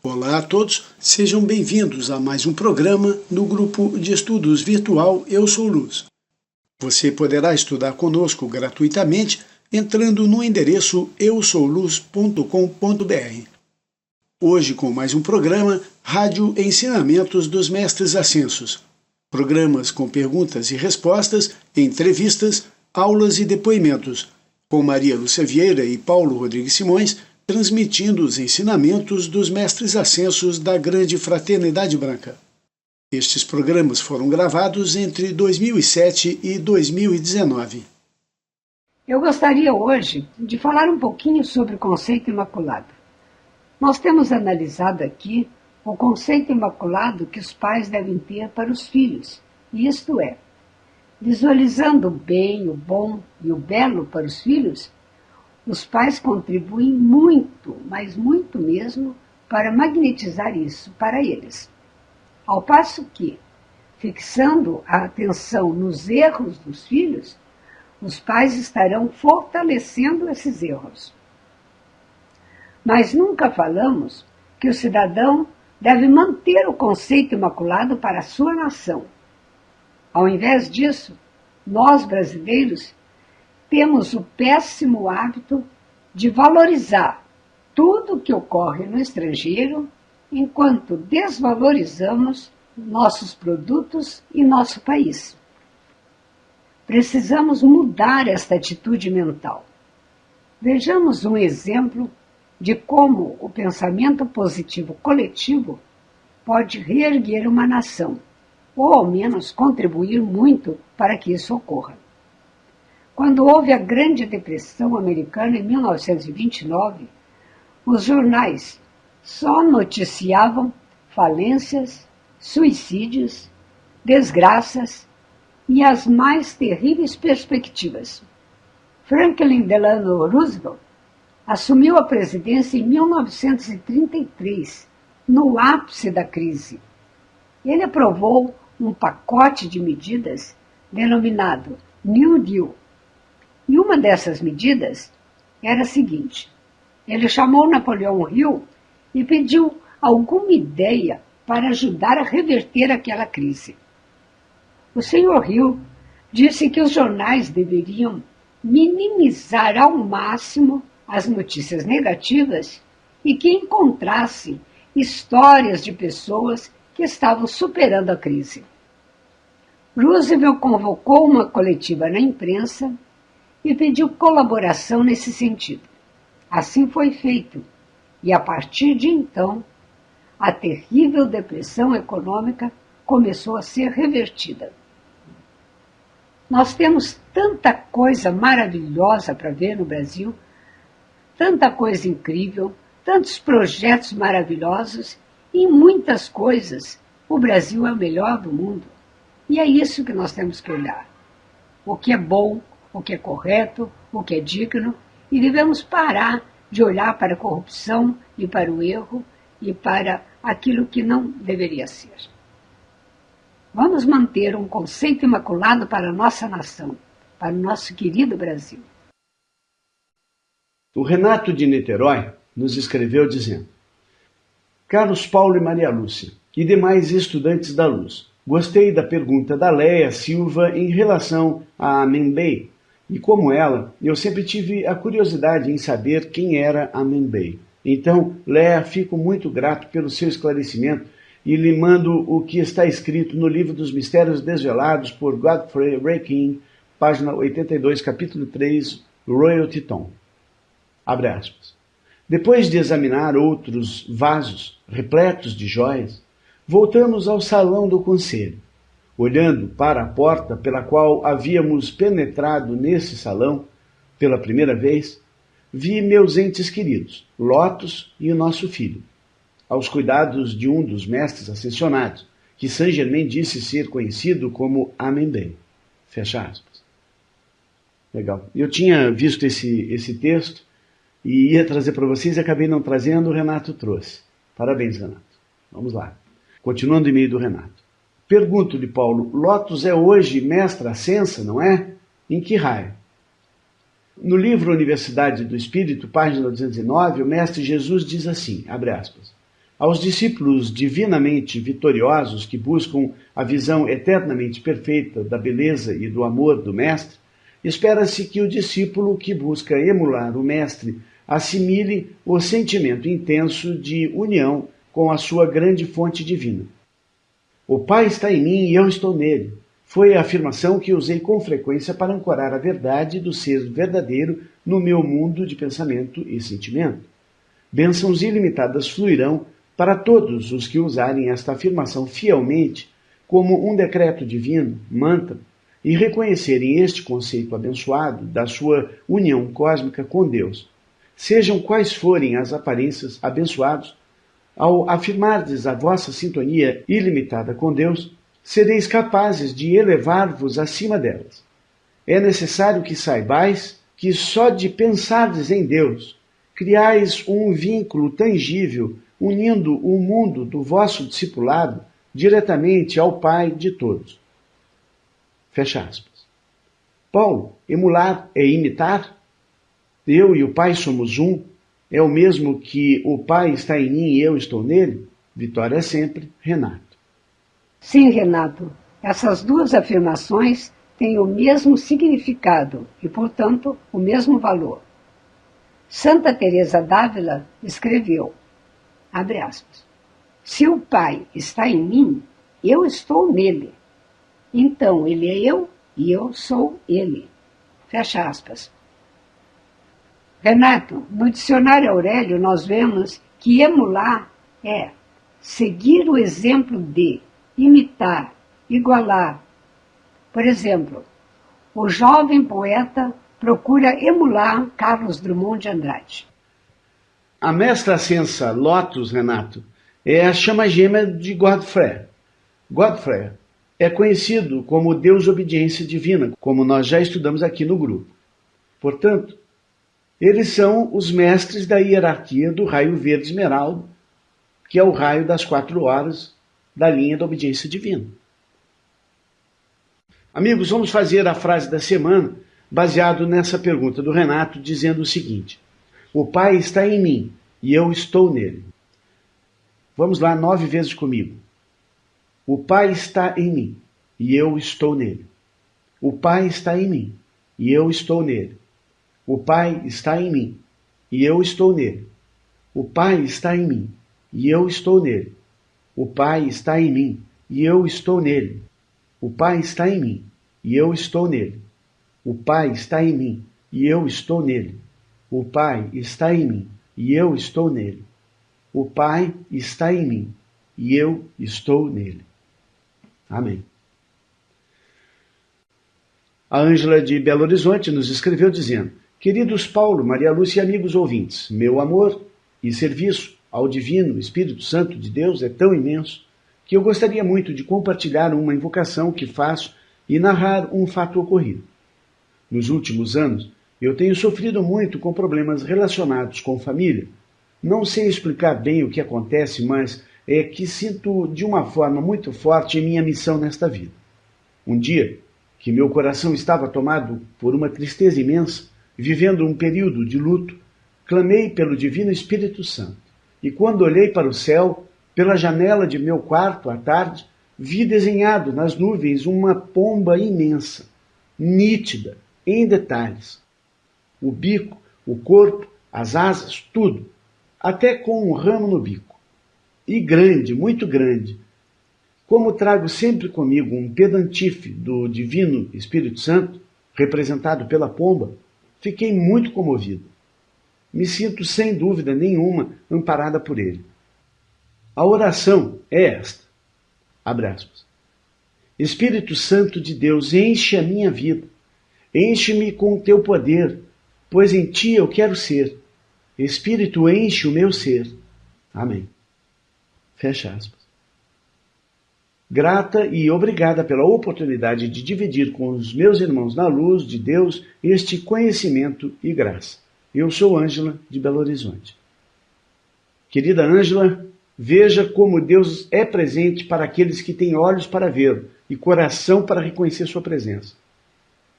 Olá a todos, sejam bem-vindos a mais um programa no grupo de estudos virtual Eu Sou Luz. Você poderá estudar conosco gratuitamente entrando no endereço eusouluz.com.br. Hoje com mais um programa Rádio Ensinamentos dos Mestres Ascensos. Programas com perguntas e respostas, entrevistas, aulas e depoimentos, com Maria Lúcia Vieira e Paulo Rodrigues Simões, transmitindo os ensinamentos dos Mestres Ascensos da Grande Fraternidade Branca. Estes programas foram gravados entre 2007 e 2019. Eu gostaria hoje de falar um pouquinho sobre o conceito imaculado. Nós temos analisado aqui o conceito imaculado que os pais devem ter para os filhos, isto é, visualizando o bem, o bom e o belo para os filhos, os pais contribuem muito, mas muito mesmo, para magnetizar isso para eles. Ao passo que, fixando a atenção nos erros dos filhos, os pais estarão fortalecendo esses erros. Mas nunca falamos que o cidadão deve manter o conceito imaculado para a sua nação. Ao invés disso, nós brasileiros temos o péssimo hábito de valorizar tudo o que ocorre no estrangeiro, enquanto desvalorizamos nossos produtos e nosso país. Precisamos mudar esta atitude mental. Vejamos um exemplo de como o pensamento positivo coletivo pode reerguer uma nação, ou ao menos contribuir muito para que isso ocorra. Quando houve a Grande Depressão Americana em 1929, os jornais só noticiavam falências, suicídios, desgraças e as mais terríveis perspectivas. Franklin Delano Roosevelt assumiu a presidência em 1933, no ápice da crise. Ele aprovou um pacote de medidas denominado New Deal. E uma dessas medidas era a seguinte: ele chamou Napoleão Hill e pediu alguma ideia para ajudar a reverter aquela crise. O Sr. Hill disse que os jornais deveriam minimizar ao máximo as notícias negativas e que encontrassem histórias de pessoas que estavam superando a crise. Roosevelt convocou uma coletiva na imprensa e pediu colaboração nesse sentido. Assim foi feito, e a partir de então, a terrível depressão econômica começou a ser revertida. Nós temos tanta coisa maravilhosa para ver no Brasil, tanta coisa incrível, tantos projetos maravilhosos, e em muitas coisas o Brasil é o melhor do mundo. E é isso que nós temos que olhar. O que é bom, o que é correto, o que é digno, e devemos parar de olhar para a corrupção e para o erro e para aquilo que não deveria ser. Vamos manter um conceito imaculado para a nossa nação, para o nosso querido Brasil. O Renato de Niterói nos escreveu dizendo: Caros Paulo e Maria Lúcia e demais estudantes da luz, gostei da pergunta da Léa Silva em relação a Amenbei. E como ela, eu sempre tive a curiosidade em saber quem era Amenbei. Então, Léa, fico muito grato pelo seu esclarecimento e lhe mando o que está escrito no Livro dos Mistérios Desvelados por Godfrey Rakin, página 82, capítulo 3, Royalty Tom. Abre aspas. Depois de examinar outros vasos repletos de joias, voltamos ao salão do conselho. Olhando para a porta pela qual havíamos penetrado nesse salão pela primeira vez, vi meus entes queridos, Lotus e o nosso filho, aos cuidados de um dos mestres ascensionados, que Saint Germain disse ser conhecido como Amenbei. Fecha aspas. Legal. Eu tinha visto esse texto e ia trazer para vocês e acabei não trazendo, o Renato trouxe. Parabéns, Renato. Vamos lá. Continuando o e-mail do Renato. Pergunto-lhe, Paulo, Lotus é hoje mestra ascensa, não é? Em que raio? No livro Universidade do Espírito, página 209, o mestre Jesus diz assim, abre aspas, Aos discípulos divinamente vitoriosos que buscam a visão eternamente perfeita da beleza e do amor do Mestre, espera-se que o discípulo que busca emular o Mestre assimile o sentimento intenso de união com a sua grande fonte divina. O Pai está em mim e eu estou nele. Foi a afirmação que usei com frequência para ancorar a verdade do ser verdadeiro no meu mundo de pensamento e sentimento. Bênçãos ilimitadas fluirão para todos os que usarem esta afirmação fielmente como um decreto divino, mantra, e reconhecerem este conceito abençoado da sua união cósmica com Deus. Sejam quais forem as aparências abençoadas, ao afirmardes a vossa sintonia ilimitada com Deus, sereis capazes de elevar-vos acima delas. É necessário que saibais que só de pensardes em Deus, criais um vínculo tangível unindo o mundo do vosso discipulado diretamente ao Pai de todos. Fecha aspas. Paulo, emular é imitar? Eu e o Pai somos um? É o mesmo que o Pai está em mim e eu estou nele? Vitória sempre, Renato. Sim, Renato, essas duas afirmações têm o mesmo significado e, portanto, o mesmo valor. Santa Teresa d'Ávila escreveu, abre aspas, se o Pai está em mim, eu estou nele. Então ele é eu e eu sou ele. Fecha aspas. Renato, no dicionário Aurélio nós vemos que emular é seguir o exemplo de, imitar, igualar. Por exemplo, o jovem poeta procura emular Carlos Drummond de Andrade. A mestra ascensa Lotus, Renato, é a chama gêmea de Godfrey. Godfrey é conhecido como Deus Obediência Divina, como nós já estudamos aqui no grupo. Portanto, eles são os mestres da hierarquia do raio verde esmeralda, que é o raio das 4 horas da linha da obediência divina. Amigos, vamos fazer a frase da semana baseado nessa pergunta do Renato, dizendo o seguinte: o Pai está em mim e eu estou nele. Vamos lá 9 vezes comigo. O Pai está em mim e eu estou nele. O Pai está em mim e eu estou nele. O Pai está em mim e eu estou nele. O Pai está em mim e eu estou nele. O Pai está em mim e eu estou nele. O Pai está em mim e eu estou nele. O Pai está em mim e eu estou nele. O Pai está em mim e eu estou nele. O Pai está em mim e eu estou nele. Amém. A Ângela de Belo Horizonte nos escreveu dizendo: queridos Paulo, Maria Lúcia e amigos ouvintes, meu amor e serviço ao Divino Espírito Santo de Deus é tão imenso que eu gostaria muito de compartilhar uma invocação que faço e narrar um fato ocorrido. Nos últimos anos, eu tenho sofrido muito com problemas relacionados com família. Não sei explicar bem o que acontece, mas é que sinto de uma forma muito forte minha missão nesta vida. Um dia, que meu coração estava tomado por uma tristeza imensa, vivendo um período de luto, clamei pelo Divino Espírito Santo. E quando olhei para o céu, pela janela de meu quarto à tarde, vi desenhado nas nuvens uma pomba imensa, nítida, em detalhes. O bico, o corpo, as asas, tudo, até com um ramo no bico. E grande, muito grande. Como trago sempre comigo um pendantife do Divino Espírito Santo, representado pela pomba, fiquei muito comovido. Me sinto, sem dúvida nenhuma, amparada por ele. A oração é esta, abre aspas. Espírito Santo de Deus, enche a minha vida, enche-me com o teu poder, pois em ti eu quero ser. Espírito, enche o meu ser. Amém. Fecha aspas. Grata e obrigada pela oportunidade de dividir com os meus irmãos na luz de Deus este conhecimento e graça. Eu sou Ângela, de Belo Horizonte. Querida Ângela, veja como Deus é presente para aqueles que têm olhos para vê-lo e coração para reconhecer sua presença.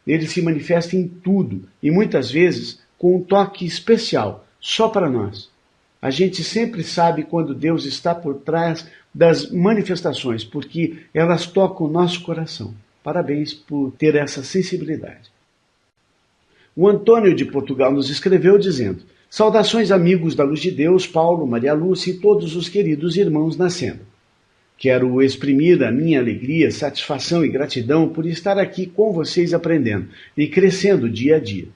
Ele se manifesta em tudo e muitas vezes com um toque especial, só para nós. A gente sempre sabe quando Deus está por trás das manifestações, porque elas tocam o nosso coração. Parabéns por ter essa sensibilidade. O Antônio de Portugal nos escreveu dizendo: saudações amigos da Luz de Deus, Paulo, Maria Lúcia e todos os queridos irmãos na Senda. Quero exprimir a minha alegria, satisfação e gratidão por estar aqui com vocês aprendendo e crescendo dia a dia.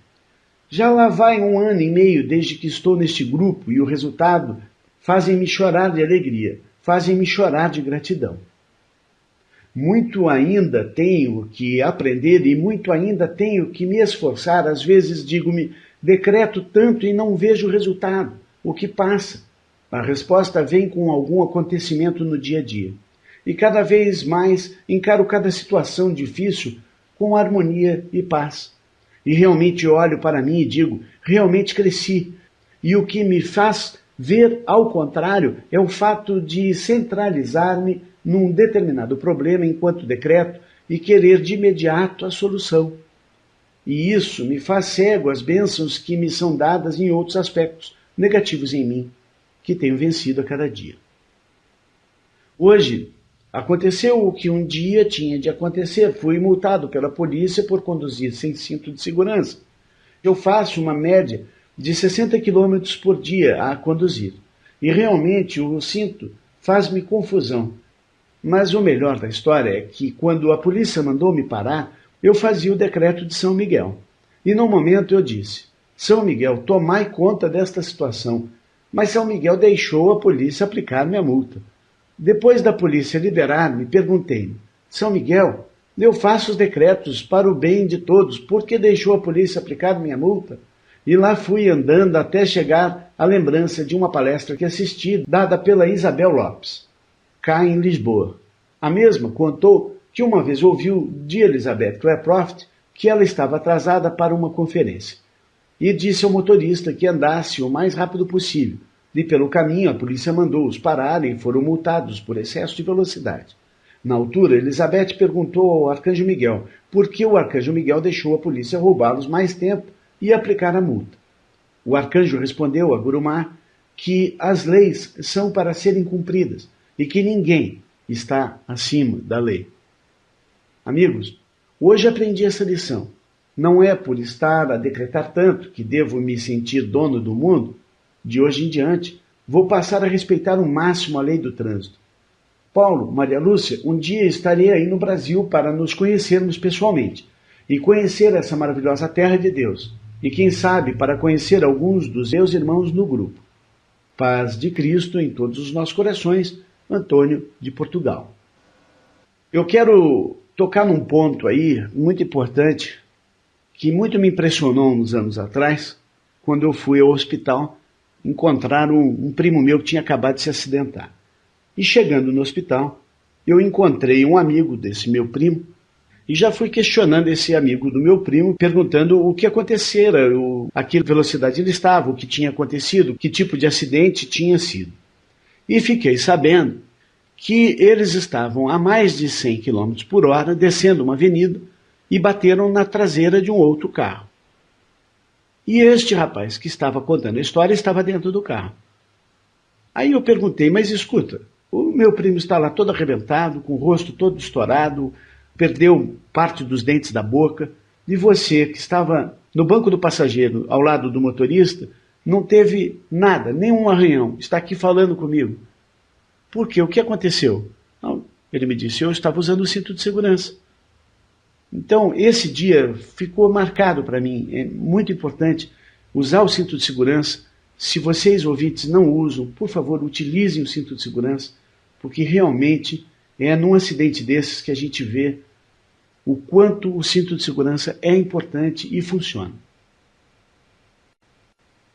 Já lá vai 1 ano e meio desde que estou neste grupo e o resultado fazem-me chorar de alegria, fazem-me chorar de gratidão. Muito ainda tenho que aprender e muito ainda tenho que me esforçar. Às vezes digo-me, decreto tanto e não vejo resultado. O que passa? A resposta vem com algum acontecimento no dia a dia. E cada vez mais encaro cada situação difícil com harmonia e paz. E realmente olho para mim e digo, realmente cresci. E o que me faz ver ao contrário é o fato de centralizar-me num determinado problema enquanto decreto e querer de imediato a solução. E isso me faz cego às bênçãos que me são dadas em outros aspectos negativos em mim, que tenho vencido a cada dia. Hoje, aconteceu o que um dia tinha de acontecer. Fui multado pela polícia por conduzir sem cinto de segurança. Eu faço uma média de 60 km por dia a conduzir. E realmente o cinto faz-me confusão. Mas o melhor da história é que, quando a polícia mandou me parar, eu fazia o decreto de São Miguel. E no momento eu disse, São Miguel, tomai conta desta situação. Mas São Miguel deixou a polícia aplicar-me a multa. Depois da polícia liberar-me, perguntei-me, São Miguel, eu faço os decretos para o bem de todos, por que deixou a polícia aplicar minha multa? E lá fui andando até chegar à lembrança de uma palestra que assisti, dada pela Isabel Lopes, cá em Lisboa. A mesma contou que uma vez ouviu de Elizabeth Clarecroft que ela estava atrasada para uma conferência e disse ao motorista que andasse o mais rápido possível. E pelo caminho a polícia mandou-os pararem e foram multados por excesso de velocidade. Na altura, Elizabeth perguntou ao Arcanjo Miguel por que o Arcanjo Miguel deixou a polícia roubá-los mais tempo e aplicar a multa. O Arcanjo respondeu a Gurumá que as leis são para serem cumpridas e que ninguém está acima da lei. Amigos, hoje aprendi essa lição. Não é por estar a decretar tanto que devo me sentir dono do mundo. De hoje em diante, vou passar a respeitar ao máximo a lei do trânsito. Paulo, Maria Lúcia, um dia estarei aí no Brasil para nos conhecermos pessoalmente e conhecer essa maravilhosa terra de Deus. E quem sabe para conhecer alguns dos meus irmãos no grupo. Paz de Cristo em todos os nossos corações, Antônio de Portugal. Eu quero tocar num ponto aí muito importante que muito me impressionou uns anos atrás, quando eu fui ao hospital encontrar um primo meu que tinha acabado de se acidentar. E chegando no hospital, eu encontrei um amigo desse meu primo e já fui questionando esse amigo do meu primo, perguntando o que acontecera, a que velocidade ele estava, o que tinha acontecido, que tipo de acidente tinha sido. E fiquei sabendo que eles estavam a mais de 100 km por hora descendo uma avenida e bateram na traseira de um outro carro. E este rapaz que estava contando a história estava dentro do carro. Aí eu perguntei, mas escuta, o meu primo está lá todo arrebentado, com o rosto todo estourado, perdeu parte dos dentes da boca, e você que estava no banco do passageiro, ao lado do motorista, não teve nada, nenhum arranhão, está aqui falando comigo. Por quê? O que aconteceu? Não, ele me disse, eu estava usando o cinto de segurança. Então, esse dia ficou marcado para mim. É muito importante usar o cinto de segurança. Se vocês, ouvintes, não usam, por favor, utilizem o cinto de segurança, porque realmente é num acidente desses que a gente vê o quanto o cinto de segurança é importante e funciona.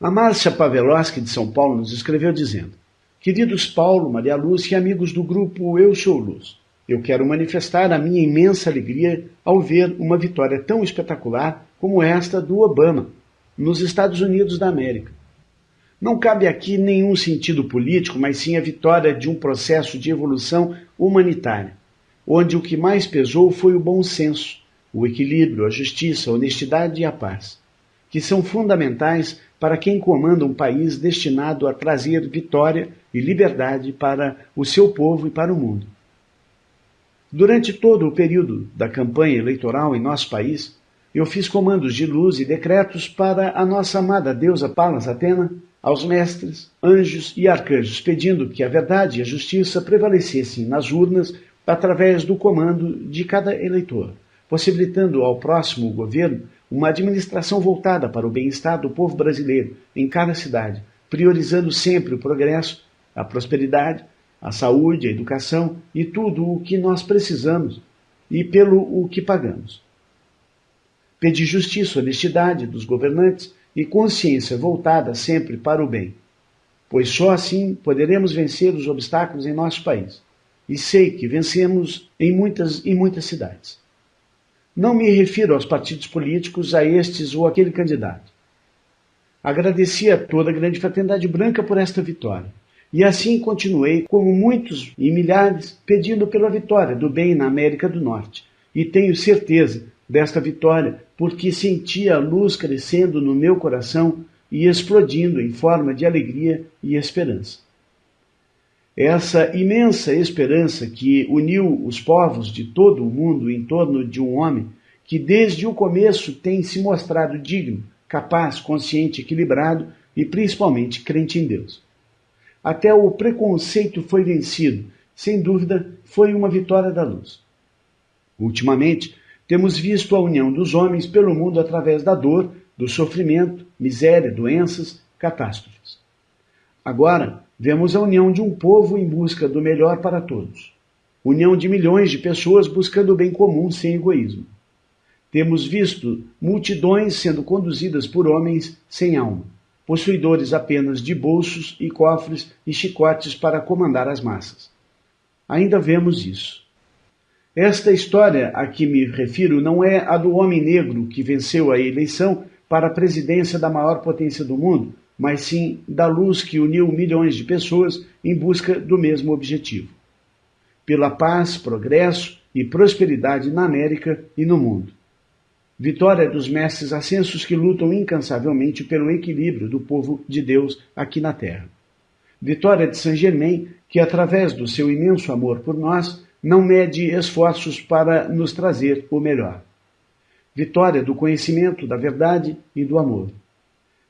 A Márcia Pavlovski, de São Paulo, nos escreveu dizendo: queridos Paulo, Maria Lúcia e amigos do grupo Eu Sou Luz, eu quero manifestar a minha imensa alegria ao ver uma vitória tão espetacular como esta do Obama, nos Estados Unidos da América. Não cabe aqui nenhum sentido político, mas sim a vitória de um processo de evolução humanitária, onde o que mais pesou foi o bom senso, o equilíbrio, a justiça, a honestidade e a paz. que são fundamentais para quem comanda um país destinado a trazer vitória e liberdade para o seu povo e para o mundo. Durante todo o período da campanha eleitoral em nosso país, eu fiz comandos de luz e decretos para a nossa amada deusa Palas Atena, aos mestres, anjos e arcanjos, pedindo que a verdade e a justiça prevalecessem nas urnas através do comando de cada eleitor, possibilitando ao próximo governo uma administração voltada para o bem-estar do povo brasileiro em cada cidade, priorizando sempre o progresso, a prosperidade, a saúde, a educação e tudo o que nós precisamos e pelo o que pagamos. Pedi justiça, honestidade dos governantes e consciência voltada sempre para o bem, pois só assim poderemos vencer os obstáculos em nosso país. E sei que vencemos em muitas cidades. Não me refiro aos partidos políticos, a estes ou aquele candidato. Agradeci a toda a grande fraternidade branca por esta vitória. E assim continuei, como muitos e milhares, pedindo pela vitória do bem na América do Norte. E tenho certeza desta vitória, porque senti a luz crescendo no meu coração e explodindo em forma de alegria e esperança. Essa imensa esperança que uniu os povos de todo o mundo em torno de um homem que desde o começo tem se mostrado digno, capaz, consciente, equilibrado e principalmente crente em Deus. Até o preconceito foi vencido, sem dúvida foi uma vitória da luz. Ultimamente, temos visto a união dos homens pelo mundo através da dor, do sofrimento, miséria, doenças, catástrofes. Agora, vemos a união de um povo em busca do melhor para todos. União de milhões de pessoas buscando o bem comum sem egoísmo. Temos visto multidões sendo conduzidas por homens sem alma, possuidores apenas de bolsos e cofres e chicotes para comandar as massas. Ainda vemos isso. Esta história a que me refiro não é a do homem negro que venceu a eleição para a presidência da maior potência do mundo, mas sim da luz que uniu milhões de pessoas em busca do mesmo objetivo. Pela paz, progresso e prosperidade na América e no mundo. Vitória dos mestres ascensos que lutam incansavelmente pelo equilíbrio do povo de Deus aqui na Terra. Vitória de Saint-Germain, que através do seu imenso amor por nós, não mede esforços para nos trazer o melhor. Vitória do conhecimento, da verdade e do amor.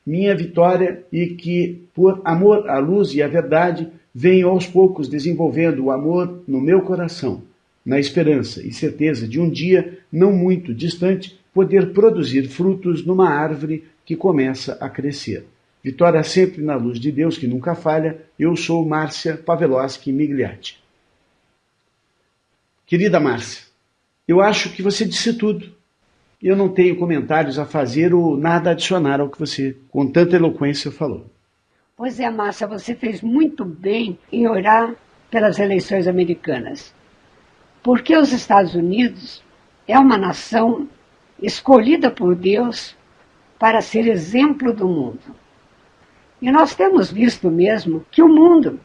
Minha vitória e que, por amor à luz e à verdade, venho aos poucos desenvolvendo o amor no meu coração, na esperança e certeza de um dia, não muito distante, poder produzir frutos numa árvore que começa a crescer. Vitória sempre na luz de Deus que nunca falha. Eu sou Márcia Pavlovsky Migliatti. Querida Márcia, eu acho que você disse tudo. Eu não tenho comentários a fazer ou nada a adicionar ao que você, com tanta eloquência, falou. Pois é, Márcia, você fez muito bem em orar pelas eleições americanas. Porque os Estados Unidos é uma nação escolhida por Deus para ser exemplo do mundo. E nós temos visto mesmo que o mundo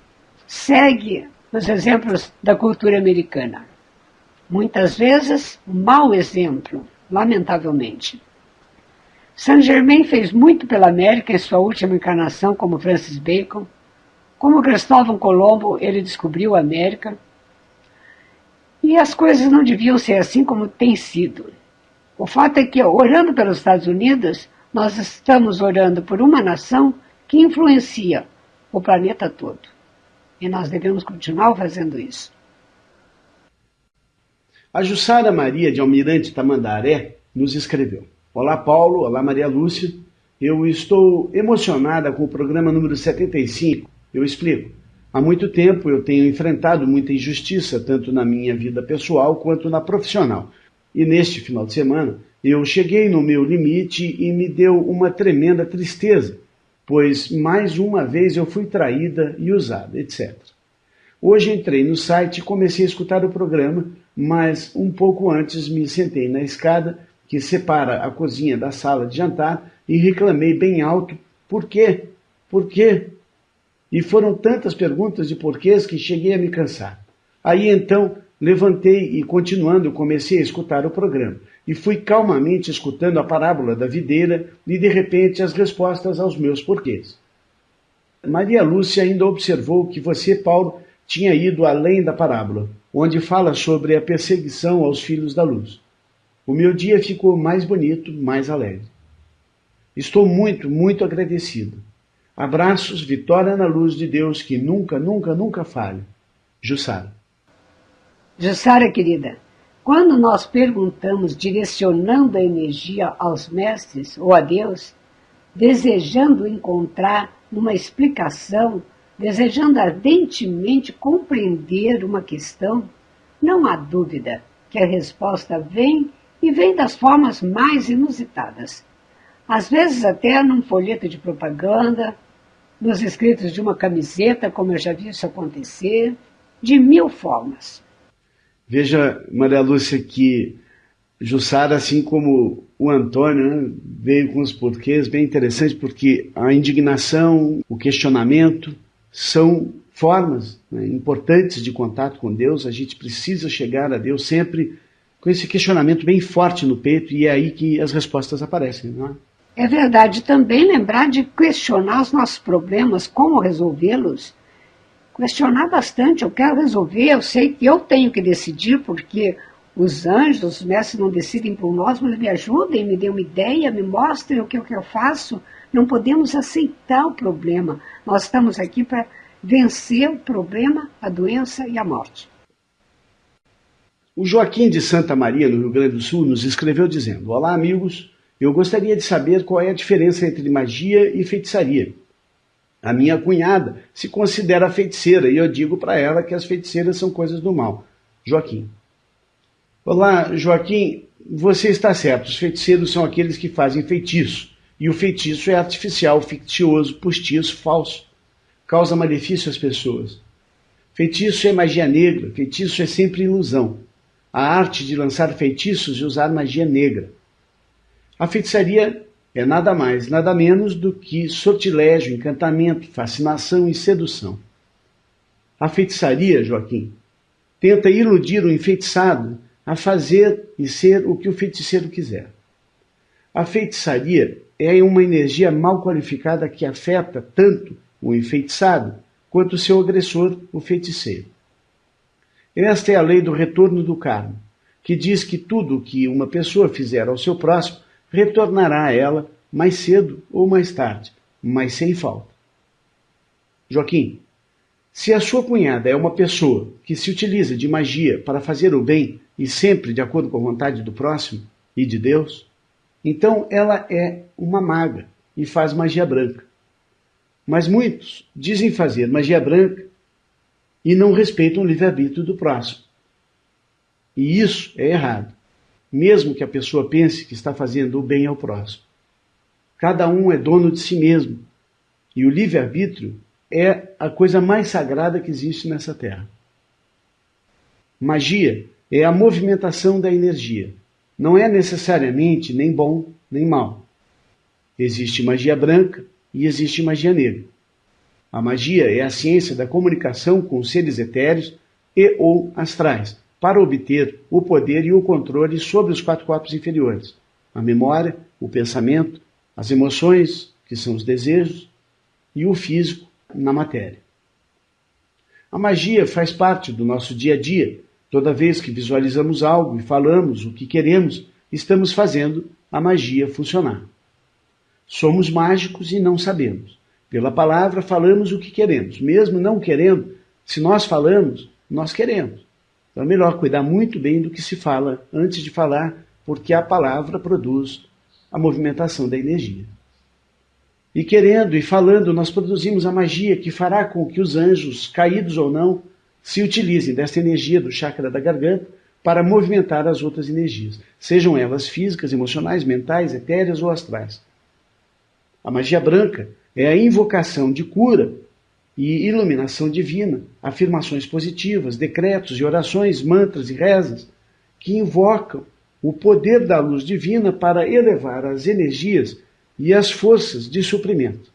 segue os exemplos da cultura americana. Muitas vezes, um mau exemplo, lamentavelmente. Saint-Germain fez muito pela América em sua última encarnação como Francis Bacon. Como Cristóvão Colombo, ele descobriu a América. E as coisas não deviam ser assim como tem sido. O fato é que, orando pelos Estados Unidos, nós estamos orando por uma nação que influencia o planeta todo. E nós devemos continuar fazendo isso. A Jussara Maria de Almirante Tamandaré nos escreveu: Olá Paulo, olá Maria Lúcia, eu estou emocionada com o programa número 75, eu explico. Há muito tempo eu tenho enfrentado muita injustiça, tanto na minha vida pessoal quanto na profissional. E neste final de semana eu cheguei no meu limite e me deu uma tremenda tristeza, pois mais uma vez eu fui traída e usada, etc. Hoje entrei no site e comecei a escutar o programa, mas um pouco antes me sentei na escada que separa a cozinha da sala de jantar e reclamei bem alto: por quê? Por quê? E foram tantas perguntas de porquês que cheguei a me cansar. Aí então levantei e, continuando, comecei a escutar o programa. e fui calmamente escutando a parábola da videira e, de repente, as respostas aos meus porquês. Maria Lúcia ainda observou que você, Paulo, tinha ido além da parábola, onde fala sobre a perseguição aos filhos da luz. O meu dia ficou mais bonito, mais alegre. Estou muito, muito agradecido. Abraços, vitória na luz de Deus que nunca, nunca, nunca falha. Jussara. Jussara, querida, quando nós perguntamos direcionando a energia aos mestres ou a Deus, desejando encontrar uma explicação, desejando ardentemente compreender uma questão, não há dúvida que a resposta vem e vem das formas mais inusitadas. Às vezes até num folheto de propaganda, nos escritos de uma camiseta, como eu já vi isso acontecer, de 1000 formas. Veja, Maria Lúcia, que Jussara, assim como o Antônio, né, veio com os porquês, bem interessante, porque a indignação, o questionamento são formas, né, importantes de contato com Deus. A gente precisa chegar a Deus sempre com esse questionamento bem forte no peito, e é aí que as respostas aparecem, não é? É verdade também lembrar de questionar os nossos problemas, como resolvê-los. Questionar bastante, eu quero resolver, eu sei que eu tenho que decidir, porque os anjos, os mestres não decidem por nós, mas me ajudem, me dêem uma ideia, me mostrem o que eu faço. Não podemos aceitar o problema. Nós estamos aqui para vencer o problema, a doença e a morte. O Joaquim de Santa Maria, no Rio Grande do Sul, nos escreveu dizendo: Olá, amigos, eu gostaria de saber qual é a diferença entre magia e feitiçaria. A minha cunhada se considera feiticeira e eu digo para ela que as feiticeiras são coisas do mal. Joaquim. Olá, Joaquim, você está certo. Os feiticeiros são aqueles que fazem feitiço. E o feitiço é artificial, fictioso, postiço, falso. Causa malefício às pessoas. Feitiço é magia negra. Feitiço é sempre ilusão. A arte de lançar feitiços e usar magia negra. A feitiçaria é nada mais, nada menos do que sortilégio, encantamento, fascinação e sedução. A feitiçaria, Joaquim, tenta iludir o enfeitiçado a fazer e ser o que o feiticeiro quiser. A feitiçaria é uma energia mal qualificada que afeta tanto o enfeitiçado quanto o seu agressor, o feiticeiro. Esta é a lei do retorno do karma, que diz que tudo o que uma pessoa fizer ao seu próximo retornará a ela mais cedo ou mais tarde, mas sem falta. Joaquim, se a sua cunhada é uma pessoa que se utiliza de magia para fazer o bem e sempre de acordo com a vontade do próximo e de Deus, então ela é uma maga e faz magia branca. Mas muitos dizem fazer magia branca e não respeitam o livre-arbítrio do próximo. E isso é errado, mesmo que a pessoa pense que está fazendo o bem ao próximo. Cada um é dono de si mesmo, e o livre-arbítrio é a coisa mais sagrada que existe nessa terra. Magia é a movimentação da energia. Não é necessariamente nem bom nem mal. Existe magia branca e existe magia negra. A magia é a ciência da comunicação com seres etéreos e ou astrais, para obter o poder e o controle sobre os 4 corpos inferiores: a memória, o pensamento, as emoções, que são os desejos, e o físico na matéria. A magia faz parte do nosso dia a dia. Toda vez que visualizamos algo e falamos o que queremos, estamos fazendo a magia funcionar. Somos mágicos e não sabemos. Pela palavra falamos o que queremos. Mesmo não querendo, se nós falamos, nós queremos. Então é melhor cuidar muito bem do que se fala antes de falar, porque a palavra produz a movimentação da energia. E querendo e falando, nós produzimos a magia que fará com que os anjos, caídos ou não, se utilizem desta energia do chakra da garganta para movimentar as outras energias, sejam elas físicas, emocionais, mentais, etéreas ou astrais. A magia branca é a invocação de cura e iluminação divina, afirmações positivas, decretos e orações, mantras e rezas, que invocam o poder da luz divina para elevar as energias e as forças de suprimento.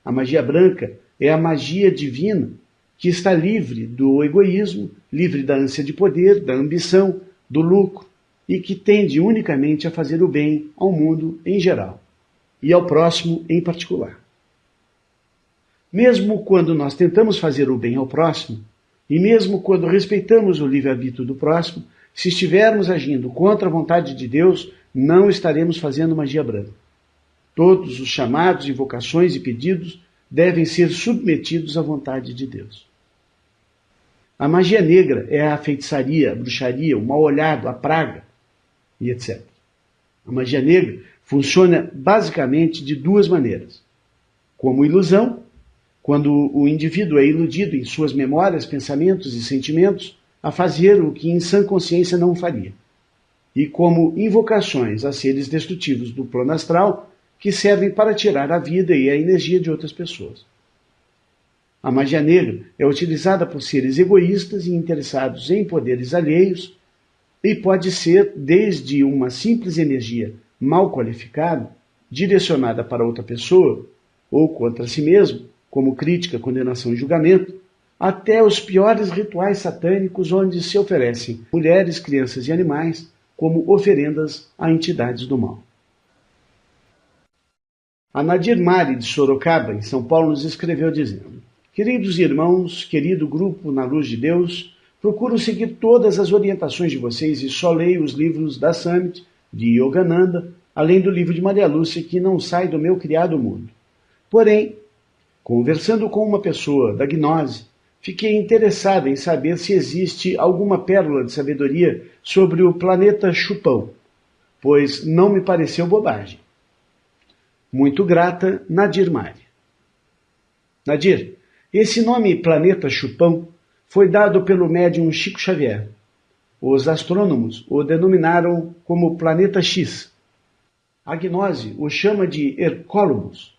A magia branca é a magia divina que está livre do egoísmo, livre da ânsia de poder, da ambição, do lucro, e que tende unicamente a fazer o bem ao mundo em geral e ao próximo em particular. Mesmo quando nós tentamos fazer o bem ao próximo, e mesmo quando respeitamos o livre-arbítrio do próximo, se estivermos agindo contra a vontade de Deus, não estaremos fazendo magia branca. Todos os chamados, invocações e pedidos devem ser submetidos à vontade de Deus. A magia negra é a feitiçaria, a bruxaria, o mal-olhado, a praga e etc. A magia negra funciona basicamente de duas maneiras. Como ilusão, quando o indivíduo é iludido em suas memórias, pensamentos e sentimentos a fazer o que em sã consciência não faria. E como invocações a seres destrutivos do plano astral que servem para tirar a vida e a energia de outras pessoas. A magia negra é utilizada por seres egoístas e interessados em poderes alheios e pode ser desde uma simples energia mal qualificada, direcionada para outra pessoa ou contra si mesmo, como crítica, condenação e julgamento, até os piores rituais satânicos onde se oferecem mulheres, crianças e animais como oferendas a entidades do mal. A Nadir Mari, de Sorocaba, em São Paulo, nos escreveu dizendo: queridos irmãos, querido grupo Na Luz de Deus, procuro seguir todas as orientações de vocês e só leio os livros da Summit, de Yogananda, além do livro de Maria Lúcia, que não sai do meu criado mundo. Porém, conversando com uma pessoa da gnose, fiquei interessada em saber se existe alguma pérola de sabedoria sobre o planeta Chupão, pois não me pareceu bobagem. Muito grata, Nadir Mari. Nadir, esse nome Planeta Chupão foi dado pelo médium Chico Xavier. Os astrônomos o denominaram como Planeta X. A gnose o chama de Hercólogos,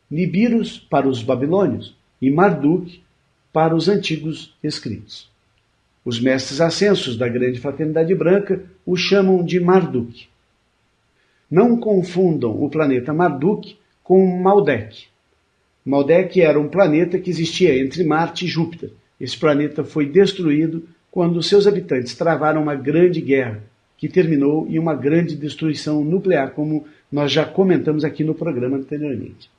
Nibiros para os babilônios e Marduk para os antigos escritos. Os mestres ascensos da Grande Fraternidade Branca o chamam de Marduk. Não confundam o planeta Marduk com Maldek. Maldek era um planeta que existia entre Marte e Júpiter. Esse planeta foi destruído quando seus habitantes travaram uma grande guerra, que terminou em uma grande destruição nuclear, como nós já comentamos aqui no programa anteriormente.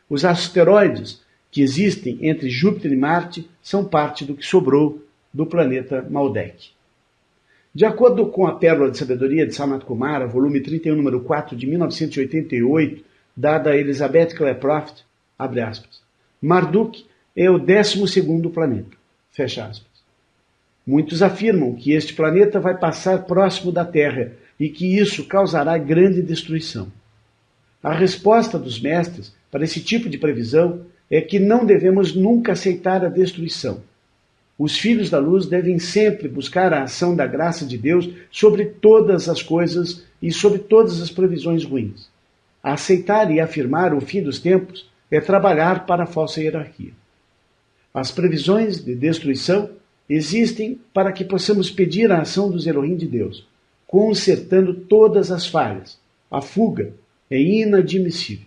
Os asteroides que existem entre Júpiter e Marte são parte do que sobrou do planeta Maldek. De acordo com a Pérola de Sabedoria de Sanat Kumara, volume 31, número 4, de 1988, dada a Elizabeth Klaproft, abre aspas, Marduk é o 12º planeta, fecha aspas. Muitos afirmam que este planeta vai passar próximo da Terra e que isso causará grande destruição. A resposta dos mestres para esse tipo de previsão é que não devemos nunca aceitar a destruição. Os filhos da luz devem sempre buscar a ação da graça de Deus sobre todas as coisas e sobre todas as previsões ruins. Aceitar e afirmar o fim dos tempos é trabalhar para a falsa hierarquia. As previsões de destruição existem para que possamos pedir a ação dos Elohim de Deus, consertando todas as falhas. A fuga é inadmissível.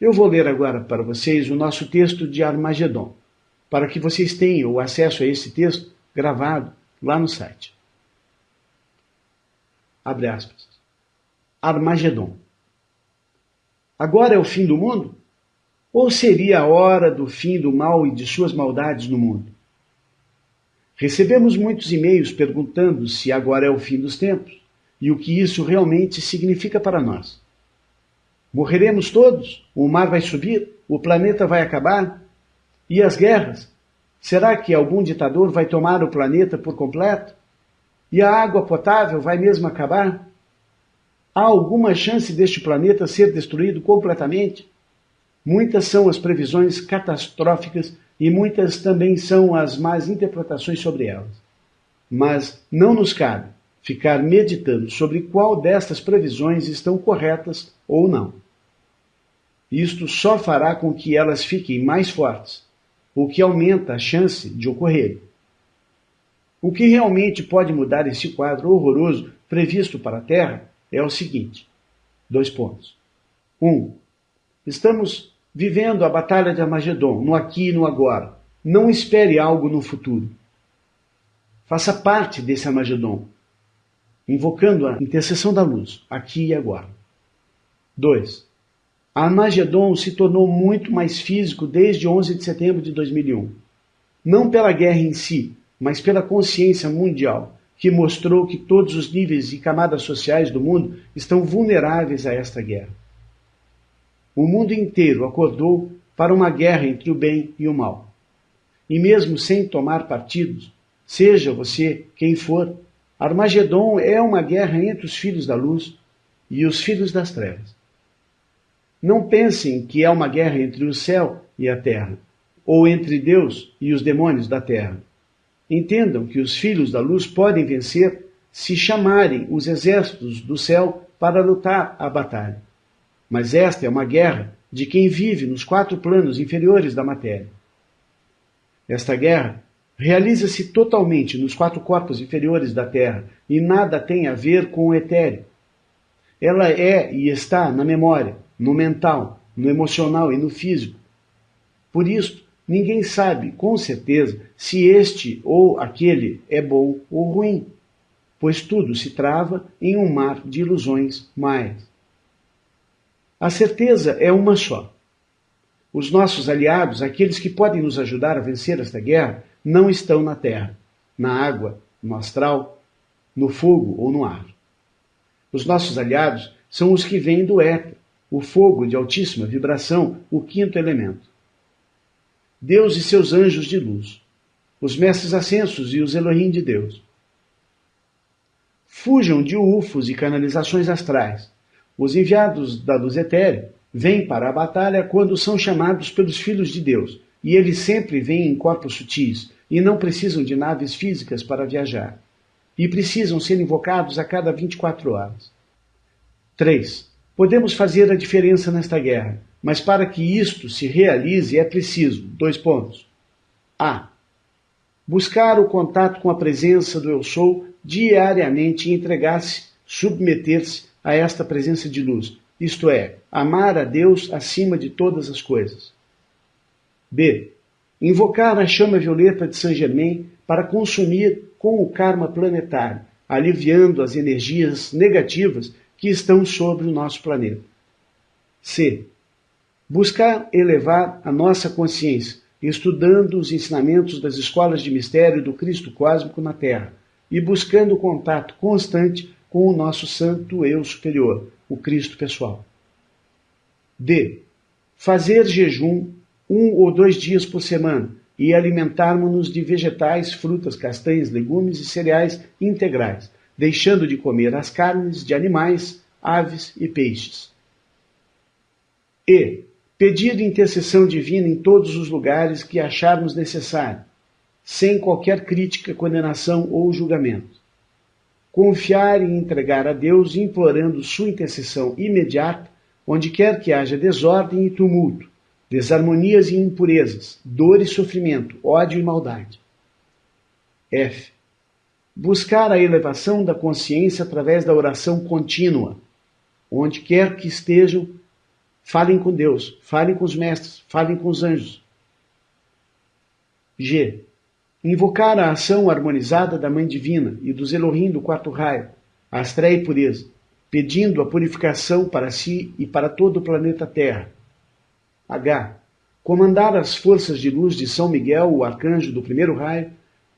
Eu vou ler agora para vocês o nosso texto de Armagedon, para que vocês tenham o acesso a esse texto gravado lá no site. Abre aspas. Armagedon. Agora é o fim do mundo? Ou seria a hora do fim do mal e de suas maldades no mundo? Recebemos muitos e-mails perguntando se agora é o fim dos tempos e o que isso realmente significa para nós. Morreremos todos? O mar vai subir? O planeta vai acabar? E as guerras? Será que algum ditador vai tomar o planeta por completo? E a água potável vai mesmo acabar? Há alguma chance deste planeta ser destruído completamente? Muitas são as previsões catastróficas e muitas também são as más interpretações sobre elas. Mas não nos cabe ficar meditando sobre qual destas previsões estão corretas ou não. Isto só fará com que elas fiquem mais fortes, o que aumenta a chance de ocorrerem. O que realmente pode mudar esse quadro horroroso previsto para a Terra é o seguinte: 2 pontos. 1. Estamos vivendo a Batalha de Armagedon, no aqui e no agora. Não espere algo no futuro. Faça parte desse Armagedon, invocando a intercessão da luz, aqui e agora. 2. Armagedon se tornou muito mais físico desde 11 de setembro de 2001. Não pela guerra em si, mas pela consciência mundial, que mostrou que todos os níveis e camadas sociais do mundo estão vulneráveis a esta guerra. O mundo inteiro acordou para uma guerra entre o bem e o mal. E mesmo sem tomar partidos, seja você quem for, Armagedon é uma guerra entre os filhos da luz e os filhos das trevas. Não pensem que é uma guerra entre o céu e a terra, ou entre Deus e os demônios da terra. Entendam que os filhos da luz podem vencer se chamarem os exércitos do céu para lutar a batalha. Mas esta é uma guerra de quem vive nos 4 planos inferiores da matéria. Esta guerra realiza-se totalmente nos 4 corpos inferiores da Terra e nada tem a ver com o etéreo. Ela é e está na memória, no mental, no emocional e no físico. Por isso, ninguém sabe com certeza se este ou aquele é bom ou ruim, pois tudo se trava em um mar de ilusões maias. A certeza é uma só. Os nossos aliados, aqueles que podem nos ajudar a vencer esta guerra, não estão na terra, na água, no astral, no fogo ou no ar. Os nossos aliados são os que vêm do éter, o fogo de altíssima vibração, o 5º elemento. Deus e seus anjos de luz, os mestres ascensos e os Elohim de Deus. Fujam de UFOs e canalizações astrais. Os enviados da luz etérea vêm para a batalha quando são chamados pelos filhos de Deus, e eles sempre vêm em corpos sutis, e não precisam de naves físicas para viajar, e precisam ser invocados a cada 24 horas. 3. Podemos fazer a diferença nesta guerra, mas para que isto se realize é preciso, 2 pontos. A. Buscar o contato com a presença do Eu Sou diariamente e entregar-se, submeter-se a esta presença de luz, isto é, amar a Deus acima de todas as coisas. B. Invocar a chama violeta de Saint-Germain para consumir com o karma planetário, aliviando as energias negativas que estão sobre o nosso planeta. C. Buscar elevar a nossa consciência, estudando os ensinamentos das escolas de mistério do Cristo cósmico na Terra e buscando contato constante com o nosso santo eu superior, o Cristo pessoal. D. Fazer jejum 1 ou 2 dias por semana e alimentarmos-nos de vegetais, frutas, castanhas, legumes e cereais integrais, deixando de comer as carnes de animais, aves e peixes. E. Pedir intercessão divina em todos os lugares que acharmos necessário, sem qualquer crítica, condenação ou julgamento. Confiar e entregar a Deus, implorando sua intercessão imediata, onde quer que haja desordem e tumulto, desarmonias e impurezas, dor e sofrimento, ódio e maldade. F. Buscar a elevação da consciência através da oração contínua. Onde quer que estejam, falem com Deus, falem com os mestres, falem com os anjos. G. Invocar a ação harmonizada da Mãe Divina e dos Elohim do 4º raio, a Astréia e Pureza, pedindo a purificação para si e para todo o planeta Terra. H. Comandar as forças de luz de São Miguel, o arcanjo do 1º raio,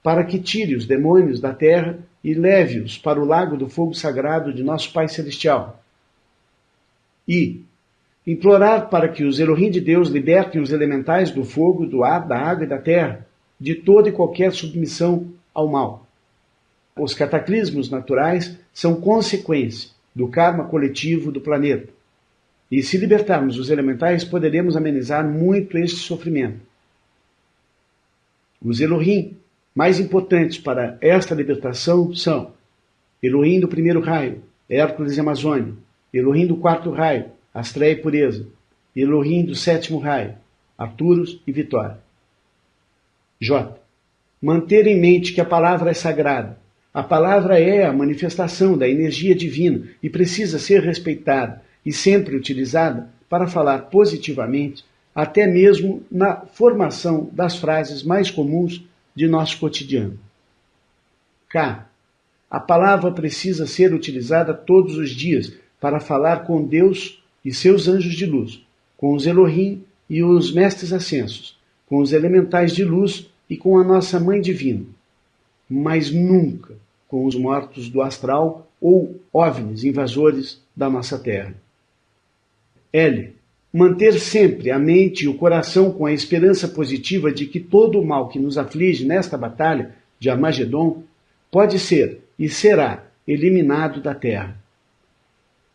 para que tire os demônios da Terra e leve-os para o lago do fogo sagrado de nosso Pai Celestial. I. Implorar para que os Elohim de Deus libertem os elementais do fogo, do ar, da água e da terra, de toda e qualquer submissão ao mal. Os cataclismos naturais são consequência do karma coletivo do planeta. E se libertarmos os elementais, poderemos amenizar muito este sofrimento. Os Elohim mais importantes para esta libertação são Elohim do 1º raio, Hércules e Amazônia, Elohim do 4º raio, Astréia e Pureza, Elohim do 7º raio, Arturos e Vitória. J. Manter em mente que a palavra é sagrada. A palavra é a manifestação da energia divina e precisa ser respeitada e sempre utilizada para falar positivamente, até mesmo na formação das frases mais comuns de nosso cotidiano. K. A palavra precisa ser utilizada todos os dias para falar com Deus e seus anjos de luz, com os Elohim e os mestres ascensos, com os elementais de luz e com a nossa Mãe Divina, mas nunca com os mortos do astral ou OVNIs invasores da nossa Terra. L. Manter sempre a mente e o coração com a esperança positiva de que todo o mal que nos aflige nesta batalha de Armagedon pode ser e será eliminado da Terra.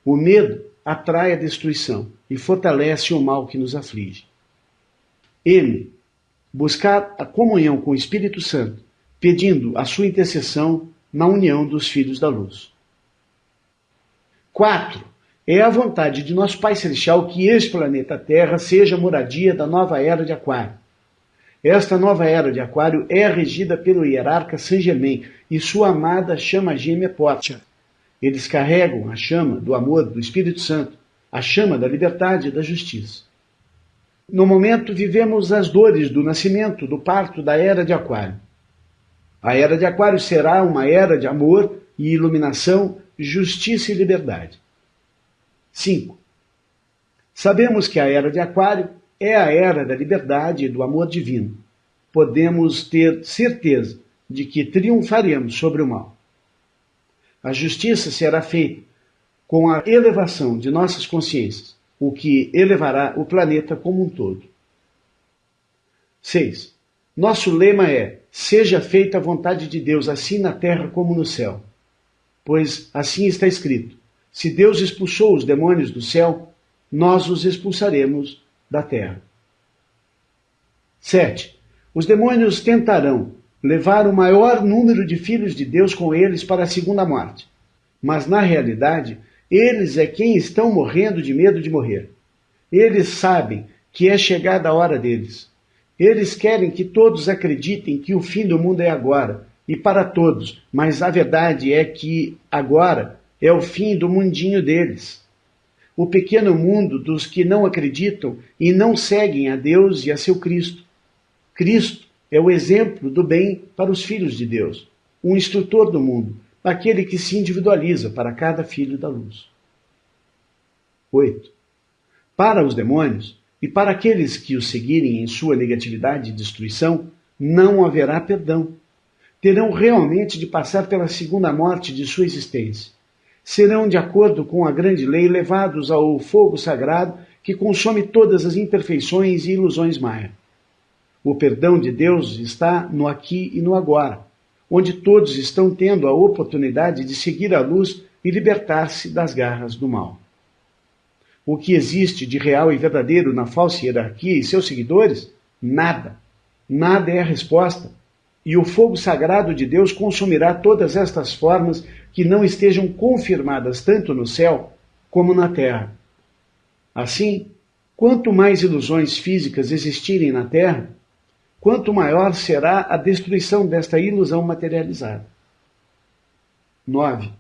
O medo atrai a destruição e fortalece o mal que nos aflige. M. Buscar a comunhão com o Espírito Santo, pedindo a sua intercessão na união dos filhos da luz. 4. É a vontade de nosso Pai Celestial que este planeta Terra seja moradia da nova era de Aquário. Esta nova era de Aquário é regida pelo hierarca Saint Germain e sua amada chama gêmea Portia. Eles carregam a chama do amor do Espírito Santo, a chama da liberdade e da justiça. No momento, vivemos as dores do nascimento, do parto da Era de Aquário. A Era de Aquário será uma era de amor e iluminação, justiça e liberdade. 5. Sabemos que a Era de Aquário é a era da liberdade e do amor divino. Podemos ter certeza de que triunfaremos sobre o mal. A justiça será feita com a elevação de nossas consciências, o que elevará o planeta como um todo. 6. Nosso lema é: seja feita a vontade de Deus, assim na terra como no céu. Pois assim está escrito: se Deus expulsou os demônios do céu, nós os expulsaremos da terra. 7. Os demônios tentarão levar o maior número de filhos de Deus com eles para a segunda morte. Mas, na realidade, eles é quem estão morrendo de medo de morrer. Eles sabem que é chegada a hora deles. Eles querem que todos acreditem que o fim do mundo é agora, e para todos, mas a verdade é que agora é o fim do mundinho deles. O pequeno mundo dos que não acreditam e não seguem a Deus e a seu Cristo. Cristo é o exemplo do bem para os filhos de Deus, o instrutor do mundo, aquele que se individualiza para cada filho da luz. 8. Para os demônios e para aqueles que os seguirem em sua negatividade e destruição, não haverá perdão. Terão realmente de passar pela segunda morte de sua existência. Serão, de acordo com a grande lei, levados ao fogo sagrado que consome todas as imperfeições e ilusões maia. O perdão de Deus está no aqui e no agora, onde todos estão tendo a oportunidade de seguir a luz e libertar-se das garras do mal. O que existe de real e verdadeiro na falsa hierarquia e seus seguidores? Nada. Nada é a resposta. E o fogo sagrado de Deus consumirá todas estas formas que não estejam confirmadas tanto no céu como na terra. Assim, quanto mais ilusões físicas existirem na terra, quanto maior será a destruição desta ilusão materializada. 9.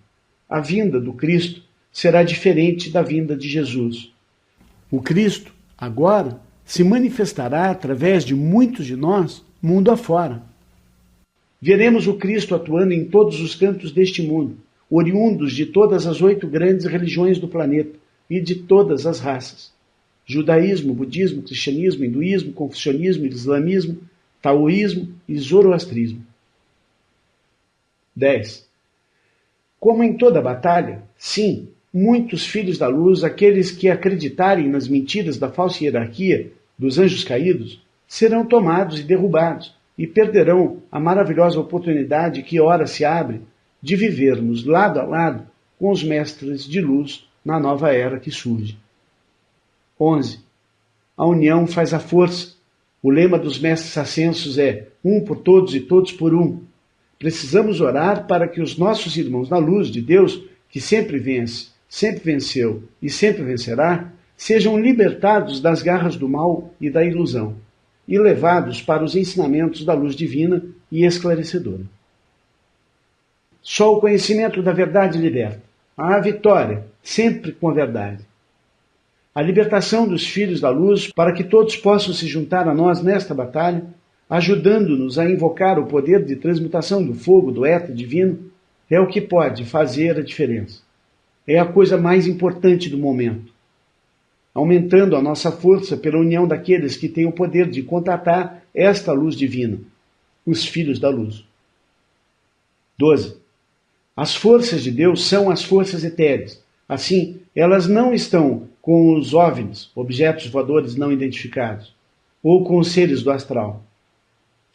A vinda do Cristo será diferente da vinda de Jesus. O Cristo, agora, se manifestará através de muitos de nós, mundo afora. Veremos o Cristo atuando em todos os cantos deste mundo, oriundos de todas as 8 grandes religiões do planeta e de todas as raças: judaísmo, budismo, cristianismo, hinduísmo, confucionismo, islamismo, taoísmo e zoroastrismo. 10. Como em toda batalha, sim, muitos filhos da luz, aqueles que acreditarem nas mentiras da falsa hierarquia dos anjos caídos, serão tomados e derrubados, e perderão a maravilhosa oportunidade que ora se abre de vivermos lado a lado com os mestres de luz na nova era que surge. 11. A união faz a força. O lema dos mestres ascensos é: um por todos e todos por um. Precisamos orar para que os nossos irmãos na luz de Deus, que sempre vence, sempre venceu e sempre vencerá, sejam libertados das garras do mal e da ilusão e levados para os ensinamentos da luz divina e esclarecedora. Só o conhecimento da verdade liberta. A vitória, sempre com a verdade. A libertação dos filhos da luz, para que todos possam se juntar a nós nesta batalha, ajudando-nos a invocar o poder de transmutação do fogo, do éter divino, é o que pode fazer a diferença. É a coisa mais importante do momento. Aumentando a nossa força pela união daqueles que têm o poder de contatar esta luz divina, os filhos da luz. 12. As forças de Deus são as forças etéreas. Assim, elas não estão com os OVNIs, objetos voadores não identificados, ou com os seres do astral.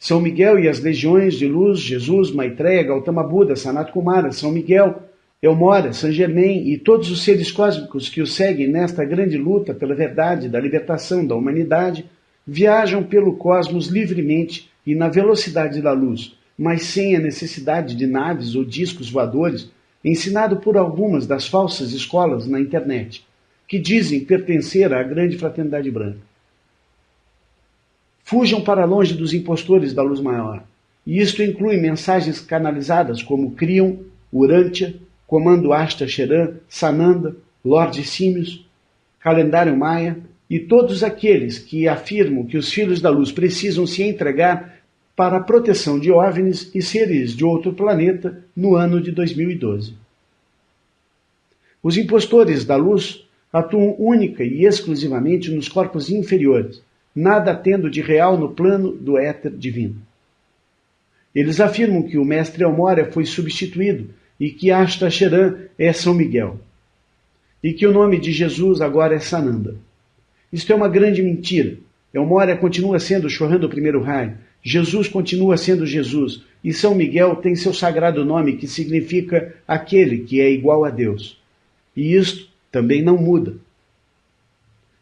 São Miguel e as legiões de luz, Jesus, Maitreya, Gautama Buda, Sanat Kumara, São Miguel, Elmora, Saint Germain e todos os seres cósmicos que o seguem nesta grande luta pela verdade da libertação da humanidade, viajam pelo cosmos livremente e na velocidade da luz, mas sem a necessidade de naves ou discos voadores, ensinado por algumas das falsas escolas na internet, que dizem pertencer à grande fraternidade branca. Fujam para longe dos impostores da luz maior, e isto inclui mensagens canalizadas como Krion, Urântia, Comando Asta Cheran, Sananda, Lorde Símios, Calendário Maia e todos aqueles que afirmam que os filhos da luz precisam se entregar para a proteção de OVNIs e seres de outro planeta no ano de 2012. Os impostores da luz atuam única e exclusivamente nos corpos inferiores, nada tendo de real no plano do éter divino. Eles afirmam que o mestre Elmora foi substituído e que Asta Cheran é São Miguel, e que o nome de Jesus agora é Sananda. Isto é uma grande mentira. Elmora continua sendo o Chohan do primeiro raio, Jesus continua sendo Jesus, e São Miguel tem seu sagrado nome que significa aquele que é igual a Deus. E isto também não muda.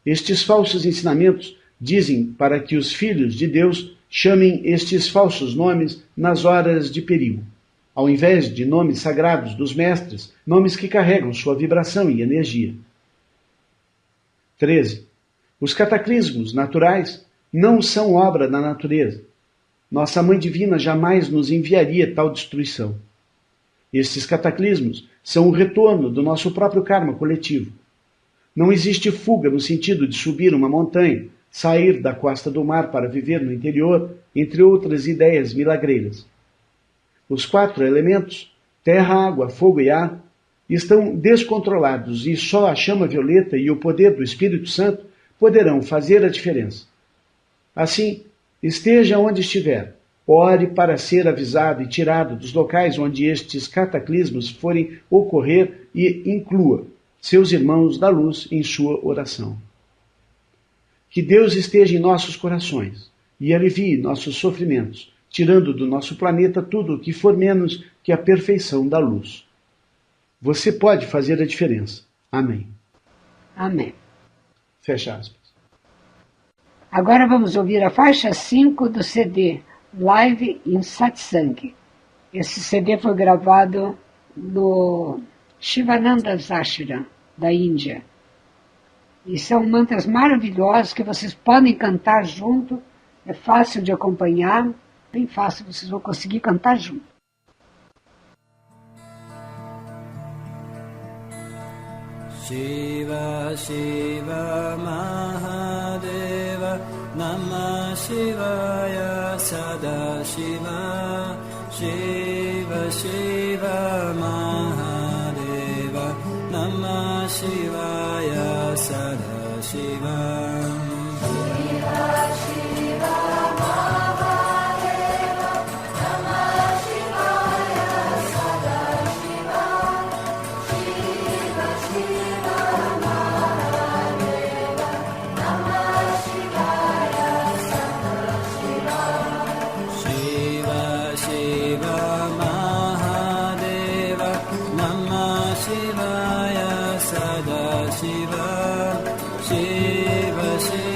Estes falsos ensinamentos dizem para que os filhos de Deus chamem estes falsos nomes nas horas de perigo, ao invés de nomes sagrados dos mestres, nomes que carregam sua vibração e energia. 13. Os cataclismos naturais não são obra da natureza. Nossa Mãe Divina jamais nos enviaria tal destruição. Estes cataclismos são o retorno do nosso próprio karma coletivo. Não existe fuga no sentido de subir uma montanha, sair da costa do mar para viver no interior, entre outras ideias milagreiras. Os 4 elementos, terra, água, fogo e ar, estão descontrolados e só a chama violeta e o poder do Espírito Santo poderão fazer a diferença. Assim, esteja onde estiver, ore para ser avisado e tirado dos locais onde estes cataclismos forem ocorrer e inclua seus irmãos da luz em sua oração. Que Deus esteja em nossos corações e alivie nossos sofrimentos, tirando do nosso planeta tudo o que for menos que a perfeição da luz. Você pode fazer a diferença. Amém. Amém. Fecha aspas. Agora vamos ouvir a faixa 5 do CD Live in Satsang. Esse CD foi gravado no Shivananda Ashram, da Índia. E são mantras maravilhosos que vocês podem cantar junto. É fácil de acompanhar, bem fácil, vocês vão conseguir cantar junto. Shiva Shiva Mahadeva Namah Shivaya Sada Shiva Shiva Shiva Mahadeva Namah Shivaya Sada Shiva Shiva Shiva Mahadeva Namah Shivaya Sada Shiva Shiva Shiva Mahadeva Namah Shivaya Sada Shiva Shiva Shiva Mahadeva Namah Shivaya Sada Shiva Shiva Shiva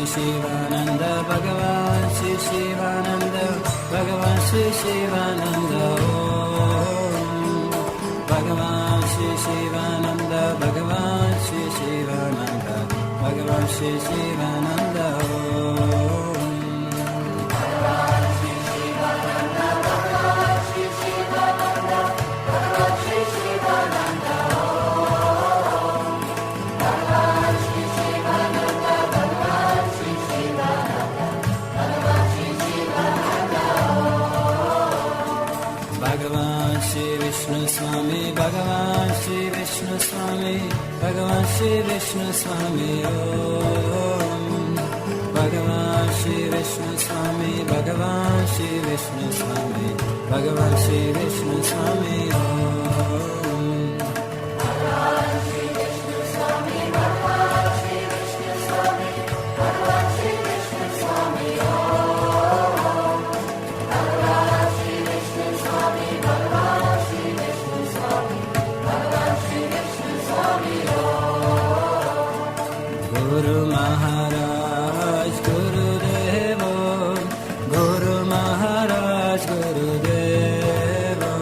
Shivananda, Bhagavan Shri Shivananda, Bhagavan Shri Shivananda, Om. Bhagavan Shri Shivananda, Bhagavan Shri Shivananda, Bhagavan Shri Shivananda, Om. Swami, Bhagavan Shri Vishnu Swami, Bhagavan Shri Vishnu Swami, Om. Bhagavan Shri Vishnu Swami, Bhagavan Shri Vishnu Swami, Bhagavan Shri Vishnu Swami, Om. Bhagavan Shri Vishnu Swami, Bhagavan Shri Vishnu Swami, Bhagavan Shri Vishnu Swami, Om. Bhagavan Shri Vishnu Swami, Bhagavan Shri Vishnu Swami, Bhagavan Shri Vishnu Swami, Om. Guru Maharaj, Guru Deva, Guru Maharaj, Guru Deva,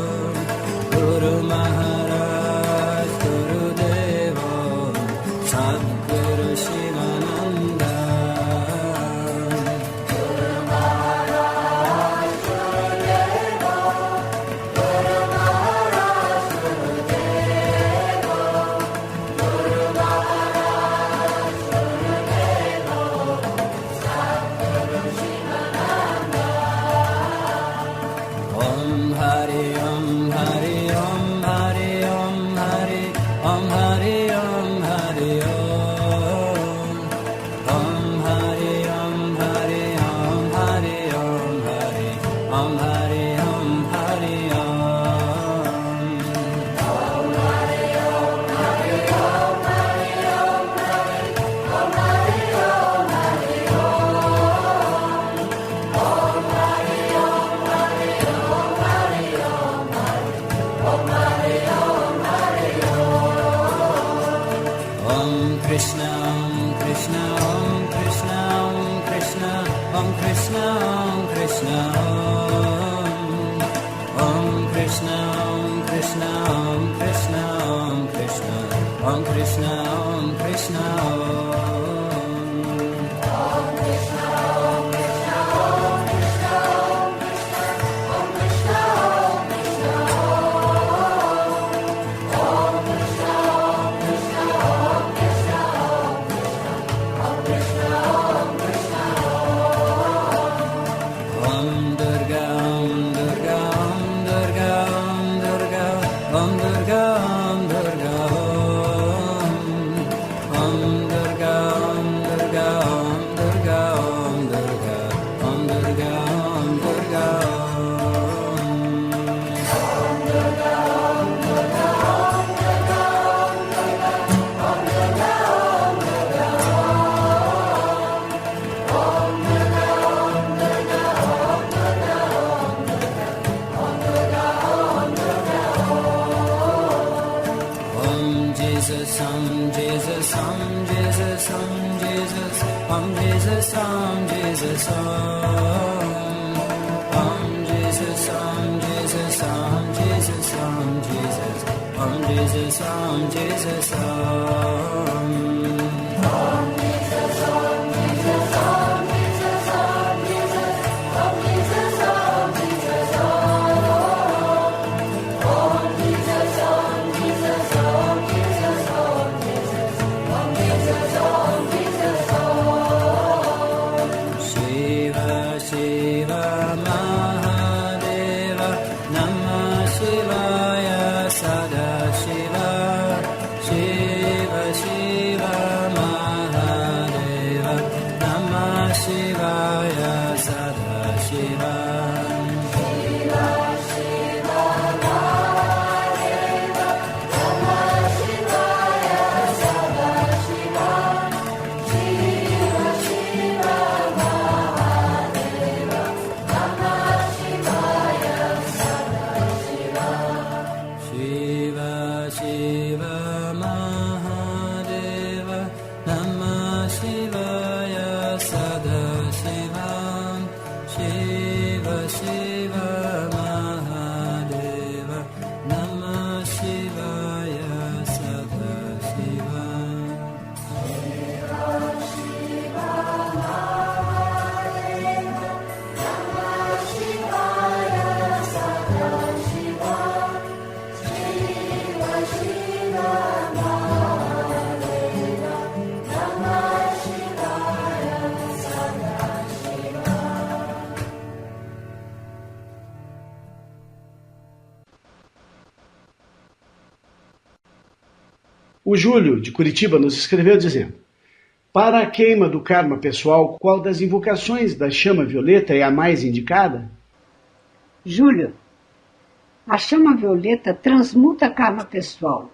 Guru Maharaj, Guru Deva, Sadguru Shivananda. Guru Maharaj, Guru Deva, Guru Maharaj, Guru Deva, Guru Maharaj, Guru Deva, Sadguru Shivananda. Om Hari, Om Hari, Om Hari, Om Hari, Om Hari, Om Hari, Om. Om Hari, Om Hari, Om Hari, Om Hari, Om Hari, Om Hari, Om. Om Krishna, Om Krishna, Om Krishna, Om Krishna, Om Krishna, Om Krishna, Om Krishna, Om Krishna, Om Krishna, Om Krishna, Om Krishna, Om Krishna, Om Durga, Om Durga, Om Durga, Om Durga, Om Durga, Om Durga, Om Durga, Om Durga, Om Durga, Om Durga, Om Durga, Om Jesus, Om Jesus, Om Jesus, Om Jesus, Om Jesus, Om Jesus, Om Jesus, Om Jesus, Om Jesus, Om Jesus, Om Jesus, Om Jesus, Shiva, Shiva, Mahadeva, Namah Shivaya, Sada Shiva, Shiva, O Júlio, de Curitiba, nos escreveu dizendo: para a queima do karma pessoal, qual das invocações da chama violeta é a mais indicada? Júlio, a chama violeta transmuta karma pessoal.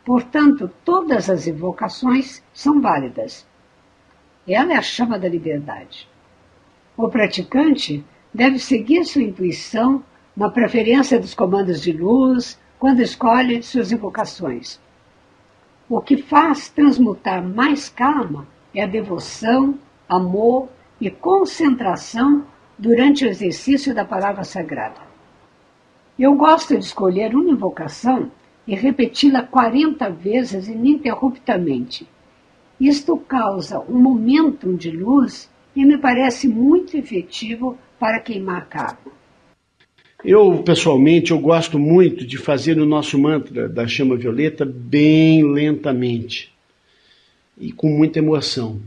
Portanto, todas as invocações são válidas. Ela é a chama da liberdade. O praticante deve seguir sua intuição na preferência dos comandos de luz quando escolhe suas invocações. O que faz transmutar mais karma é a devoção, amor e concentração durante o exercício da palavra sagrada. Eu gosto de escolher uma invocação e repeti-la 40 vezes ininterruptamente. Isto causa um momentum de luz e me parece muito efetivo para queimar karma. Pessoalmente, eu gosto muito de fazer o nosso mantra da chama violeta bem lentamente e com muita emoção.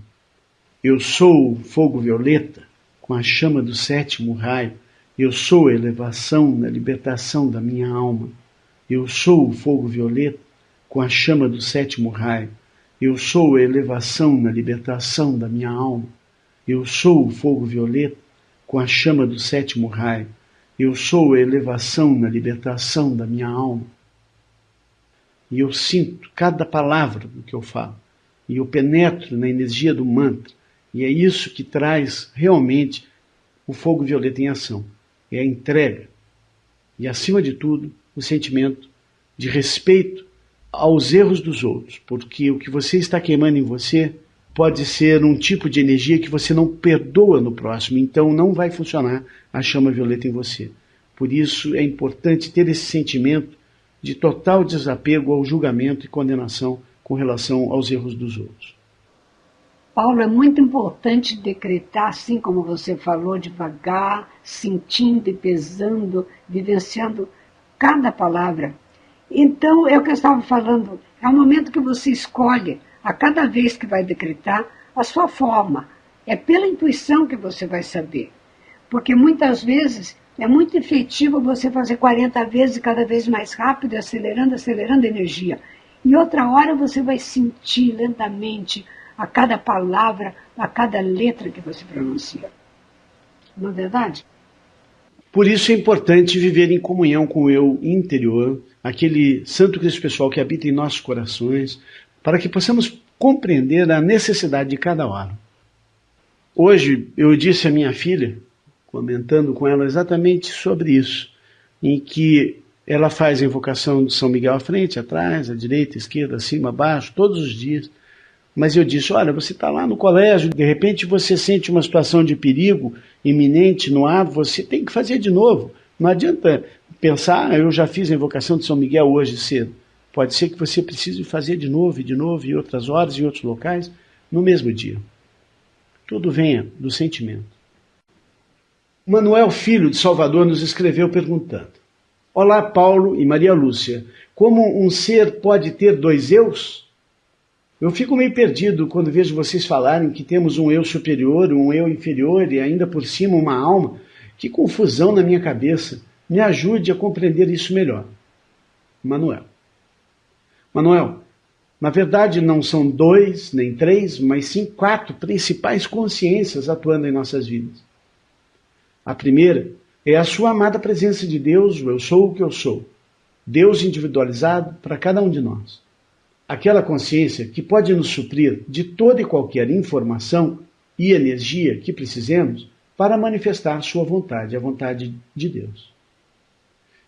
Eu sou o fogo violeta com a chama do 7º raio. Eu sou a elevação na libertação da minha alma. Eu sou o fogo violeta com a chama do 7º raio. Eu sou a elevação na libertação da minha alma. Eu sou o fogo violeta com a chama do 7º raio. Eu sou a elevação na libertação da minha alma. E eu sinto cada palavra do que eu falo. E eu penetro na energia do mantra. E é isso que traz realmente o fogo violeta em ação. É a entrega. E, acima de tudo, o sentimento de respeito aos erros dos outros. Porque o que você está queimando em você pode ser um tipo de energia que você não perdoa no próximo. Então não vai funcionar a chama violeta em você. Por isso é importante ter esse sentimento de total desapego ao julgamento e condenação com relação aos erros dos outros. Paulo, é muito importante decretar, assim como você falou, devagar, sentindo e pesando, vivenciando cada palavra. Então, é o que eu estava falando, é o momento que você escolhe, a cada vez que vai decretar, a sua forma. É pela intuição que você vai saber. Porque muitas vezes é muito efetivo você fazer 40 vezes, cada vez mais rápido, acelerando a energia. E outra hora você vai sentir lentamente a cada palavra, a cada letra que você pronuncia. Não é verdade? Por isso é importante viver em comunhão com o eu interior, aquele Santo Cristo pessoal que habita em nossos corações, para que possamos compreender a necessidade de cada hora. Hoje eu disse à minha filha, comentando com ela exatamente sobre isso, em que ela faz a invocação de São Miguel à frente, atrás, à direita, à esquerda, acima, abaixo, todos os dias. Mas eu disse, olha, você está lá no colégio, de repente você sente uma situação de perigo iminente no ar, você tem que fazer de novo. Não adianta pensar, eu já fiz a invocação de São Miguel hoje cedo. Pode ser que você precise fazer de novo, em outras horas, em outros locais, no mesmo dia. Tudo venha do sentimento. Manuel Filho, de Salvador, nos escreveu perguntando: olá, Paulo e Maria Lúcia, como um ser pode ter dois eus? Eu fico meio perdido quando vejo vocês falarem que temos um eu superior, um eu inferior e ainda por cima uma alma. Que confusão na minha cabeça. Me ajude a compreender isso melhor. Manuel, na verdade não são 2 nem 3, mas sim 4 principais consciências atuando em nossas vidas. A primeira é a sua amada presença de Deus, o eu sou o que eu sou. Deus individualizado para cada um de nós. Aquela consciência que pode nos suprir de toda e qualquer informação e energia que precisemos para manifestar sua vontade, a vontade de Deus.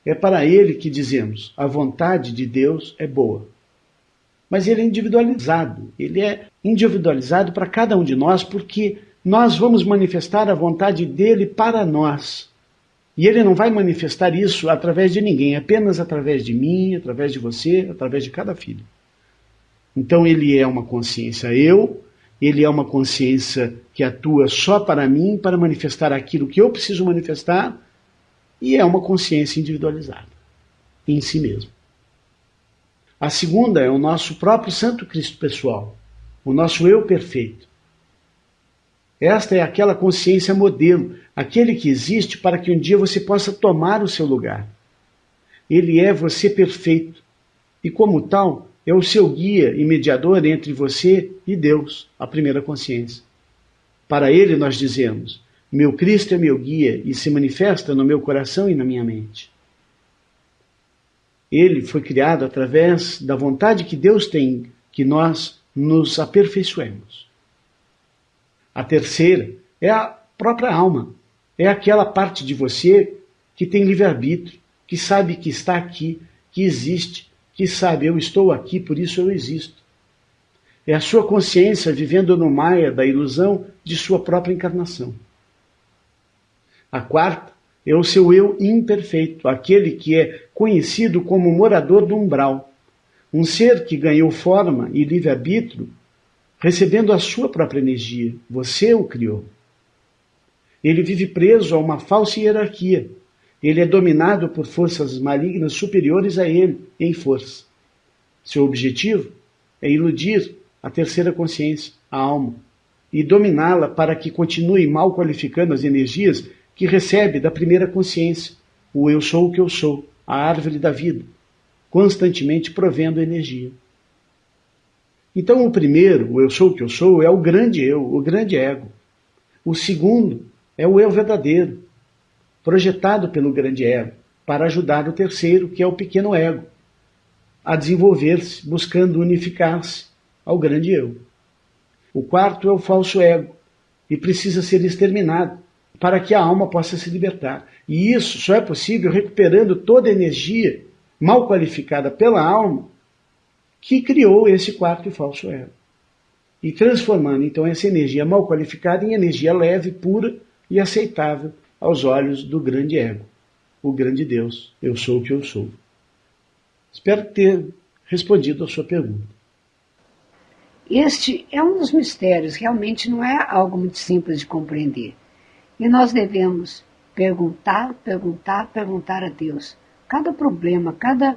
É para ele que dizemos, a vontade de Deus é boa. Mas ele é individualizado para cada um de nós, porque nós vamos manifestar a vontade dele para nós. E ele não vai manifestar isso através de ninguém, apenas através de mim, através de você, através de cada filho. Então ele é uma consciência ele é uma consciência que atua só para mim, para manifestar aquilo que eu preciso manifestar, e é uma consciência individualizada em si mesmo. A segunda é o nosso próprio Santo Cristo pessoal, o nosso eu perfeito. Esta é aquela consciência modelo, aquele que existe para que um dia você possa tomar o seu lugar. Ele é você perfeito, e como tal, é o seu guia e mediador entre você e Deus, a primeira consciência. Para ele nós dizemos: meu Cristo é meu guia e se manifesta no meu coração e na minha mente. Ele foi criado através da vontade que Deus tem que nós nos aperfeiçoemos. A terceira é a própria alma. É aquela parte de você que tem livre-arbítrio, que sabe que está aqui, que existe, que sabe, eu estou aqui, por isso eu existo. É a sua consciência vivendo no maia da ilusão de sua própria encarnação. A quarta é o seu eu imperfeito, aquele que é conhecido como morador do umbral, um ser que ganhou forma e livre-arbítrio recebendo a sua própria energia. Você o criou. Ele vive preso a uma falsa hierarquia. Ele é dominado por forças malignas superiores a ele em força. Seu objetivo é iludir a terceira consciência, a alma, e dominá-la para que continue mal qualificando as energias que recebe da primeira consciência, o eu sou o que eu sou, a árvore da vida, constantemente provendo energia. Então o primeiro, o eu sou o que eu sou, é o grande eu, o grande ego. O segundo é o eu verdadeiro, projetado pelo grande ego, para ajudar o terceiro, que é o pequeno ego, a desenvolver-se, buscando unificar-se ao grande eu. O quarto é o falso ego, e precisa ser exterminado, para que a alma possa se libertar. E isso só é possível recuperando toda a energia mal qualificada pela alma que criou esse quarto e falso ego. E transformando então essa energia mal qualificada em energia leve, pura e aceitável aos olhos do grande ego, o grande Deus, eu sou o que eu sou. Espero ter respondido a sua pergunta. Este é um dos mistérios, realmente não é algo muito simples de compreender. E nós devemos perguntar a Deus. Cada problema, cada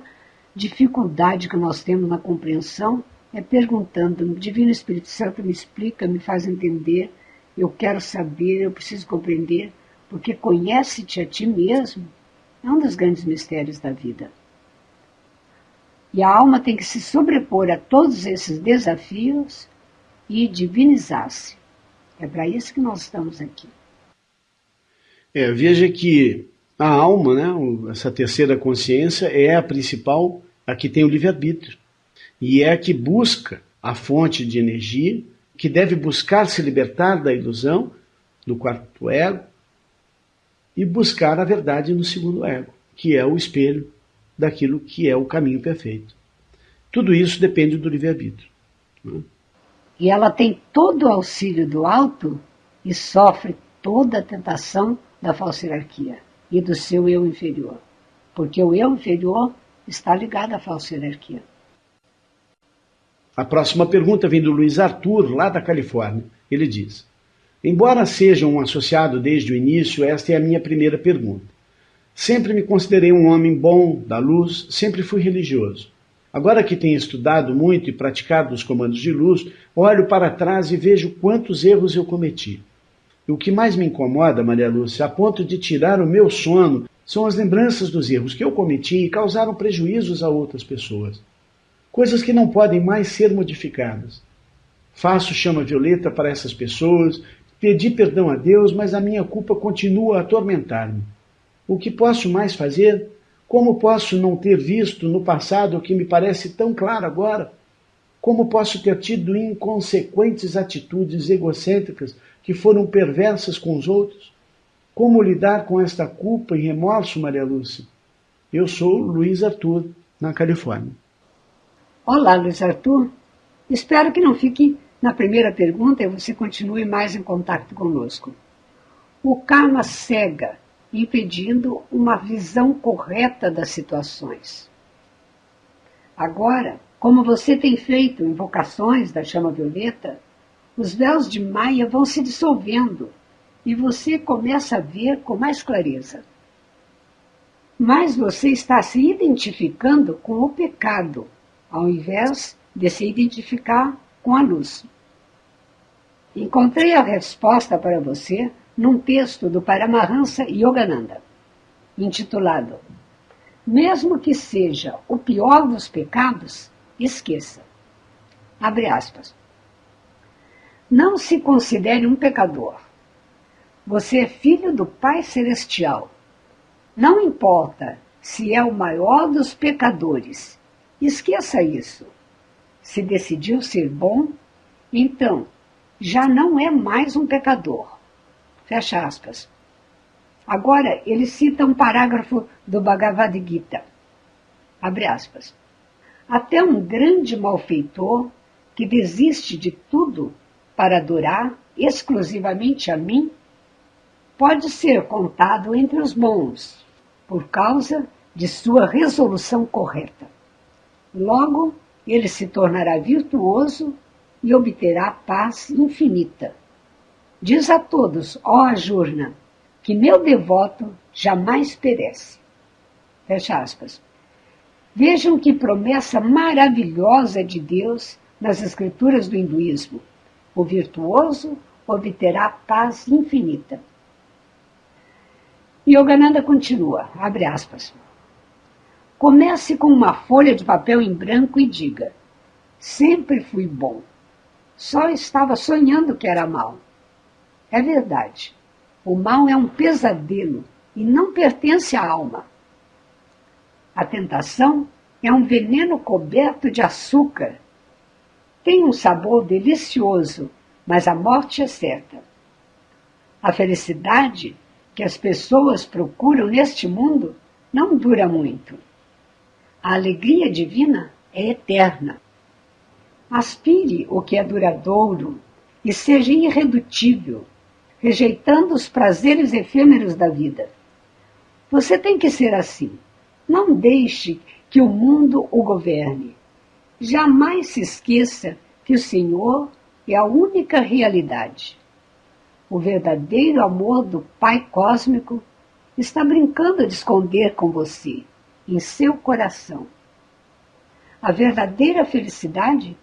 dificuldade que nós temos na compreensão é perguntando: Divino Espírito Santo, me explica, me faz entender, eu quero saber, eu preciso compreender, porque conhece-te a ti mesmo é um dos grandes mistérios da vida. E a alma tem que se sobrepor a todos esses desafios e divinizar-se. É para isso que nós estamos aqui. Veja que a alma, né, essa terceira consciência, é a principal, a que tem o livre-arbítrio. E é a que busca a fonte de energia, que deve buscar se libertar da ilusão, do quarto ego, e buscar a verdade no segundo ego, que é o espelho daquilo que é o caminho perfeito. Tudo isso depende do livre-arbítrio. Né? E ela tem todo o auxílio do alto e sofre toda a tentação da falsa hierarquia e do seu eu inferior. Porque o eu inferior está ligado à falsa hierarquia. A próxima pergunta vem do Luiz Arthur, lá da Califórnia. Ele diz: embora seja um associado desde o início, esta é a minha primeira pergunta. Sempre me considerei um homem bom, da luz, sempre fui religioso. Agora que tenho estudado muito e praticado os comandos de luz, olho para trás e vejo quantos erros eu cometi. E o que mais me incomoda, Maria Lúcia, a ponto de tirar o meu sono, são as lembranças dos erros que eu cometi e causaram prejuízos a outras pessoas. Coisas que não podem mais ser modificadas. Faço chama violeta para essas pessoas, pedi perdão a Deus, mas a minha culpa continua a atormentar-me. O que posso mais fazer? Como posso não ter visto no passado o que me parece tão claro agora? Como posso ter tido inconsequentes atitudes egocêntricas que foram perversas com os outros? Como lidar com esta culpa e remorso, Maria Lúcia? Eu sou Luiz Arthur, na Califórnia. Olá, Luiz Arthur. Espero que não fique na primeira pergunta e você continue mais em contato conosco. O karma cega, impedindo uma visão correta das situações. Agora, como você tem feito invocações da chama violeta, os véus de Maia vão se dissolvendo e você começa a ver com mais clareza. Mas você está se identificando com o pecado, ao invés de se identificar com a luz. Encontrei a resposta para você num texto do Paramahansa Yogananda, intitulado: Mesmo que seja o pior dos pecados, esqueça. Abre aspas. Não se considere um pecador. Você é filho do Pai Celestial. Não importa se é o maior dos pecadores. Esqueça isso. Se decidiu ser bom, então já não é mais um pecador. Fecha aspas. Agora ele cita um parágrafo do Bhagavad Gita. Abre aspas. Até um grande malfeitor que desiste de tudo para adorar exclusivamente a mim, pode ser contado entre os bons, por causa de sua resolução correta. Logo, ele se tornará virtuoso e obterá paz infinita. Diz a todos, ó Arjuna, que meu devoto jamais perece. Fecha aspas. Vejam que promessa maravilhosa de Deus nas escrituras do hinduísmo. O virtuoso obterá paz infinita. Yogananda continua, abre aspas. Comece com uma folha de papel em branco e diga: sempre fui bom. Só estava sonhando que era mal. É verdade. O mal é um pesadelo e não pertence à alma. A tentação é um veneno coberto de açúcar. Tem um sabor delicioso, mas a morte é certa. A felicidade que as pessoas procuram neste mundo não dura muito. A alegria divina é eterna. Aspire o que é duradouro e seja irredutível, rejeitando os prazeres efêmeros da vida. Você tem que ser assim. Não deixe que o mundo o governe. Jamais se esqueça que o Senhor é a única realidade. O verdadeiro amor do Pai Cósmico está brincando de esconder com você, em seu coração. A verdadeira felicidade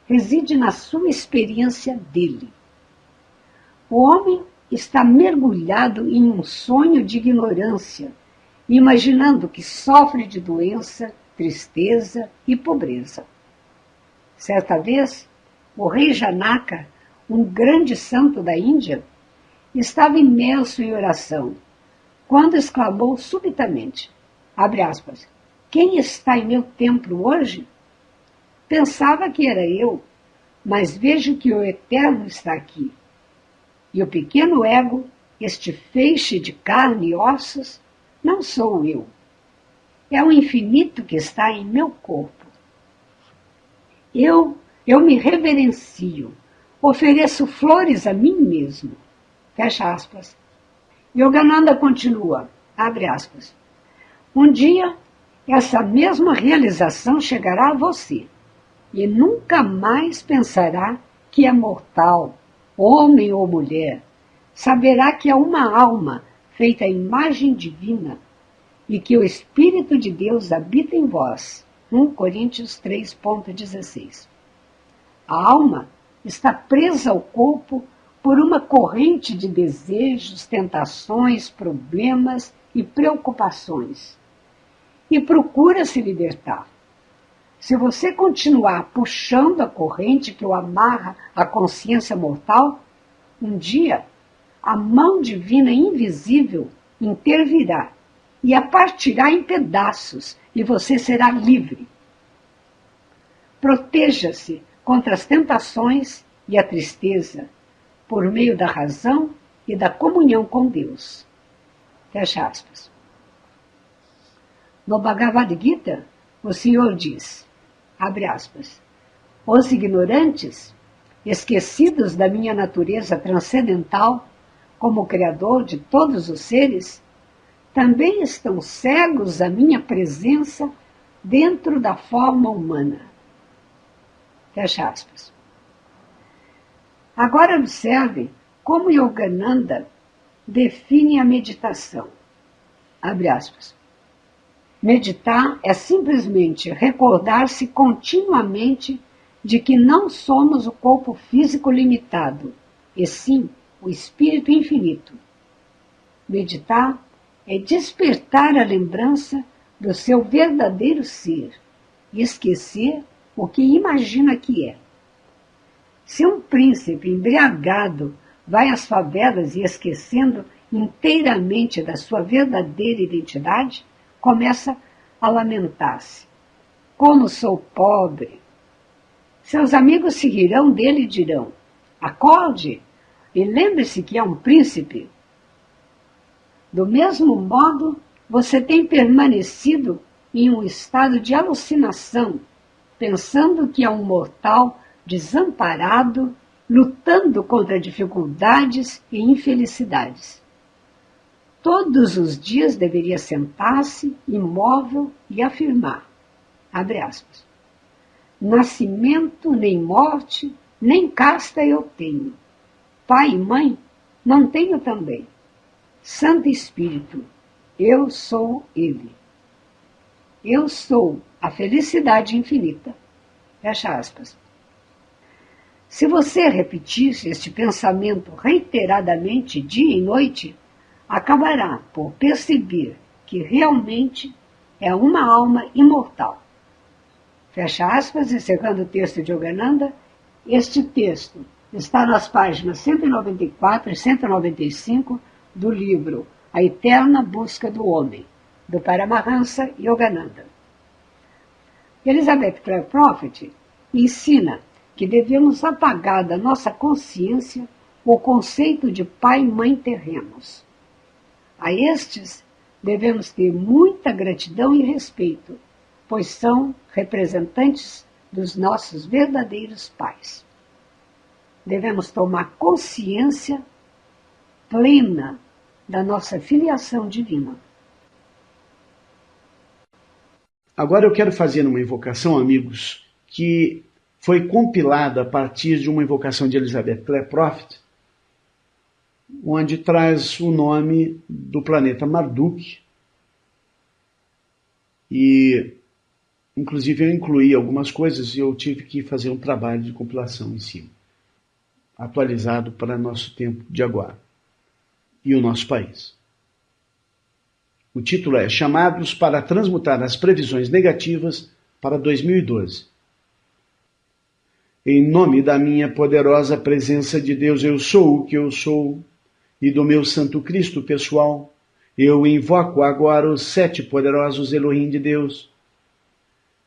reside na sua experiência dele. O homem está mergulhado em um sonho de ignorância, imaginando que sofre de doença, tristeza e pobreza. Certa vez, o rei Janaka, um grande santo da Índia, estava imerso em oração, quando exclamou subitamente, abre aspas, quem está em meu templo hoje? Pensava que era eu, mas vejo que o Eterno está aqui. E o pequeno ego, este feixe de carne e ossos, não sou eu. É o infinito que está em meu corpo. Eu me reverencio, ofereço flores a mim mesmo. Fecha aspas. Yogananda continua, abre aspas. Um dia, essa mesma realização chegará a você e nunca mais pensará que é mortal, homem ou mulher. Saberá que é uma alma feita à imagem divina e que o Espírito de Deus habita em vós. 1 Coríntios 3,16. A alma está presa ao corpo por uma corrente de desejos, tentações, problemas e preocupações. E procura se libertar. Se você continuar puxando a corrente que o amarra à consciência mortal, um dia a mão divina invisível intervirá e a partirá em pedaços e você será livre. Proteja-se contra as tentações e a tristeza por meio da razão e da comunhão com Deus. Fecha aspas. No Bhagavad Gita, o Senhor diz, abre aspas, os ignorantes, esquecidos da minha natureza transcendental, como Criador de todos os seres, também estão cegos à minha presença dentro da forma humana. Fecha aspas. Agora observe como Yogananda define a meditação. Abre aspas. Meditar é simplesmente recordar-se continuamente de que não somos o corpo físico limitado, e sim o espírito infinito. Meditar é despertar a lembrança do seu verdadeiro ser e esquecer o que imagina que é. Se um príncipe embriagado vai às favelas e esquecendo inteiramente da sua verdadeira identidade, começa a lamentar-se. Como sou pobre! Seus amigos se rirão dele e dirão, acorde e lembre-se que é um príncipe. Do mesmo modo, você tem permanecido em um estado de alucinação, pensando que é um mortal desamparado, lutando contra dificuldades e infelicidades. Todos os dias deveria sentar-se, imóvel, e afirmar, abre aspas, nascimento, nem morte, nem casta eu tenho. Pai e mãe, não tenho também. Santo Espírito, eu sou Ele. Eu sou a felicidade infinita. Fecha aspas. Se você repetir este pensamento reiteradamente, dia e noite, acabará por perceber que realmente é uma alma imortal. Fecha aspas, encerrando o texto de Yogananda. Este texto está nas páginas 194 e 195 do livro A Eterna Busca do Homem, do Paramahansa Yogananda. Elizabeth Clare Prophet ensina que devemos apagar da nossa consciência o conceito de pai e mãe terrenos. A estes devemos ter muita gratidão e respeito, pois são representantes dos nossos verdadeiros pais. Devemos tomar consciência plena da nossa filiação divina. Agora eu quero fazer uma invocação, amigos, que foi compilada a partir de uma invocação de Elizabeth Clare Prophet, onde traz o nome do planeta Marduk. E, inclusive, eu incluí algumas coisas e eu tive que fazer um trabalho de compilação em cima, atualizado para nosso tempo de agora e o nosso país. O título é Chamados para transmutar as previsões negativas para 2012. Em nome da minha poderosa presença de Deus, eu sou o que eu sou, e do meu Santo Cristo pessoal, eu invoco agora os 7 poderosos Elohim de Deus,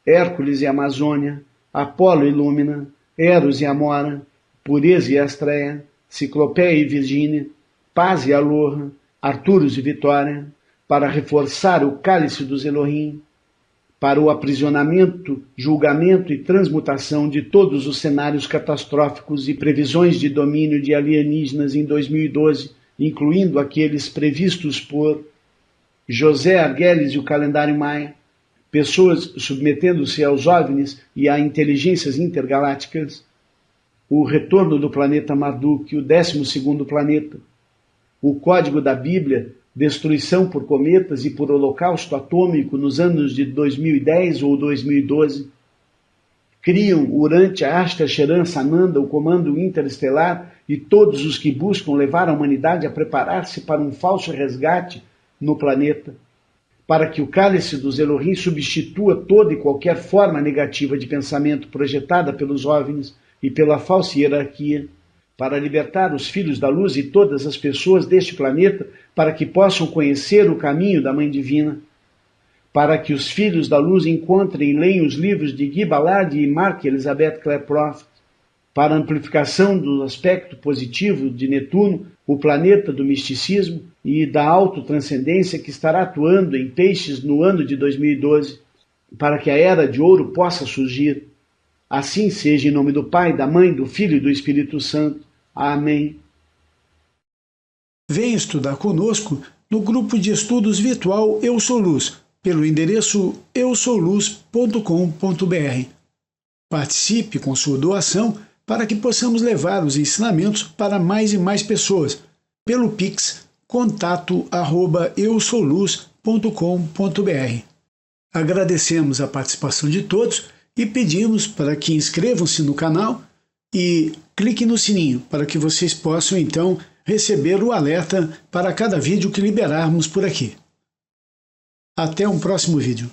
Hércules e Amazônia, Apolo e Lúmina, Eros e Amora, Pureza e Astreia, Ciclopeia e Virgínia, Paz e Aloha, Arturos e Vitória, para reforçar o cálice dos Elohim, para o aprisionamento, julgamento e transmutação de todos os cenários catastróficos e previsões de domínio de alienígenas em 2012, incluindo aqueles previstos por José Arguelles e o calendário Maia, pessoas submetendo-se aos OVNIs e a inteligências intergalácticas, o retorno do planeta Marduk, o 12º planeta, o código da Bíblia, destruição por cometas e por holocausto atômico nos anos de 2010 ou 2012, criam Urante, Ashta, Sheran, Sananda, o comando interestelar e todos os que buscam levar a humanidade a preparar-se para um falso resgate no planeta, para que o cálice dos Elohim substitua toda e qualquer forma negativa de pensamento projetada pelos OVNIs e pela falsa hierarquia, para libertar os filhos da luz e todas as pessoas deste planeta para que possam conhecer o caminho da Mãe Divina, para que os filhos da luz encontrem e leiam os livros de Guy Ballard e Mark Elizabeth Clare Prophet, para a amplificação do aspecto positivo de Netuno, o planeta do misticismo e da autotranscendência que estará atuando em Peixes no ano de 2012, para que a Era de Ouro possa surgir. Assim seja em nome do Pai, da Mãe, do Filho e do Espírito Santo. Amém. Venha estudar conosco no grupo de estudos virtual Eu Sou Luz, pelo endereço eusouluz.com.br. Participe com sua doação para que possamos levar os ensinamentos para mais e mais pessoas, pelo Pix contato@eusouluz.com.br. Agradecemos a participação de todos e pedimos para que inscrevam-se no canal e clique no sininho para que vocês possam então receber o alerta para cada vídeo que liberarmos por aqui. Até um próximo vídeo.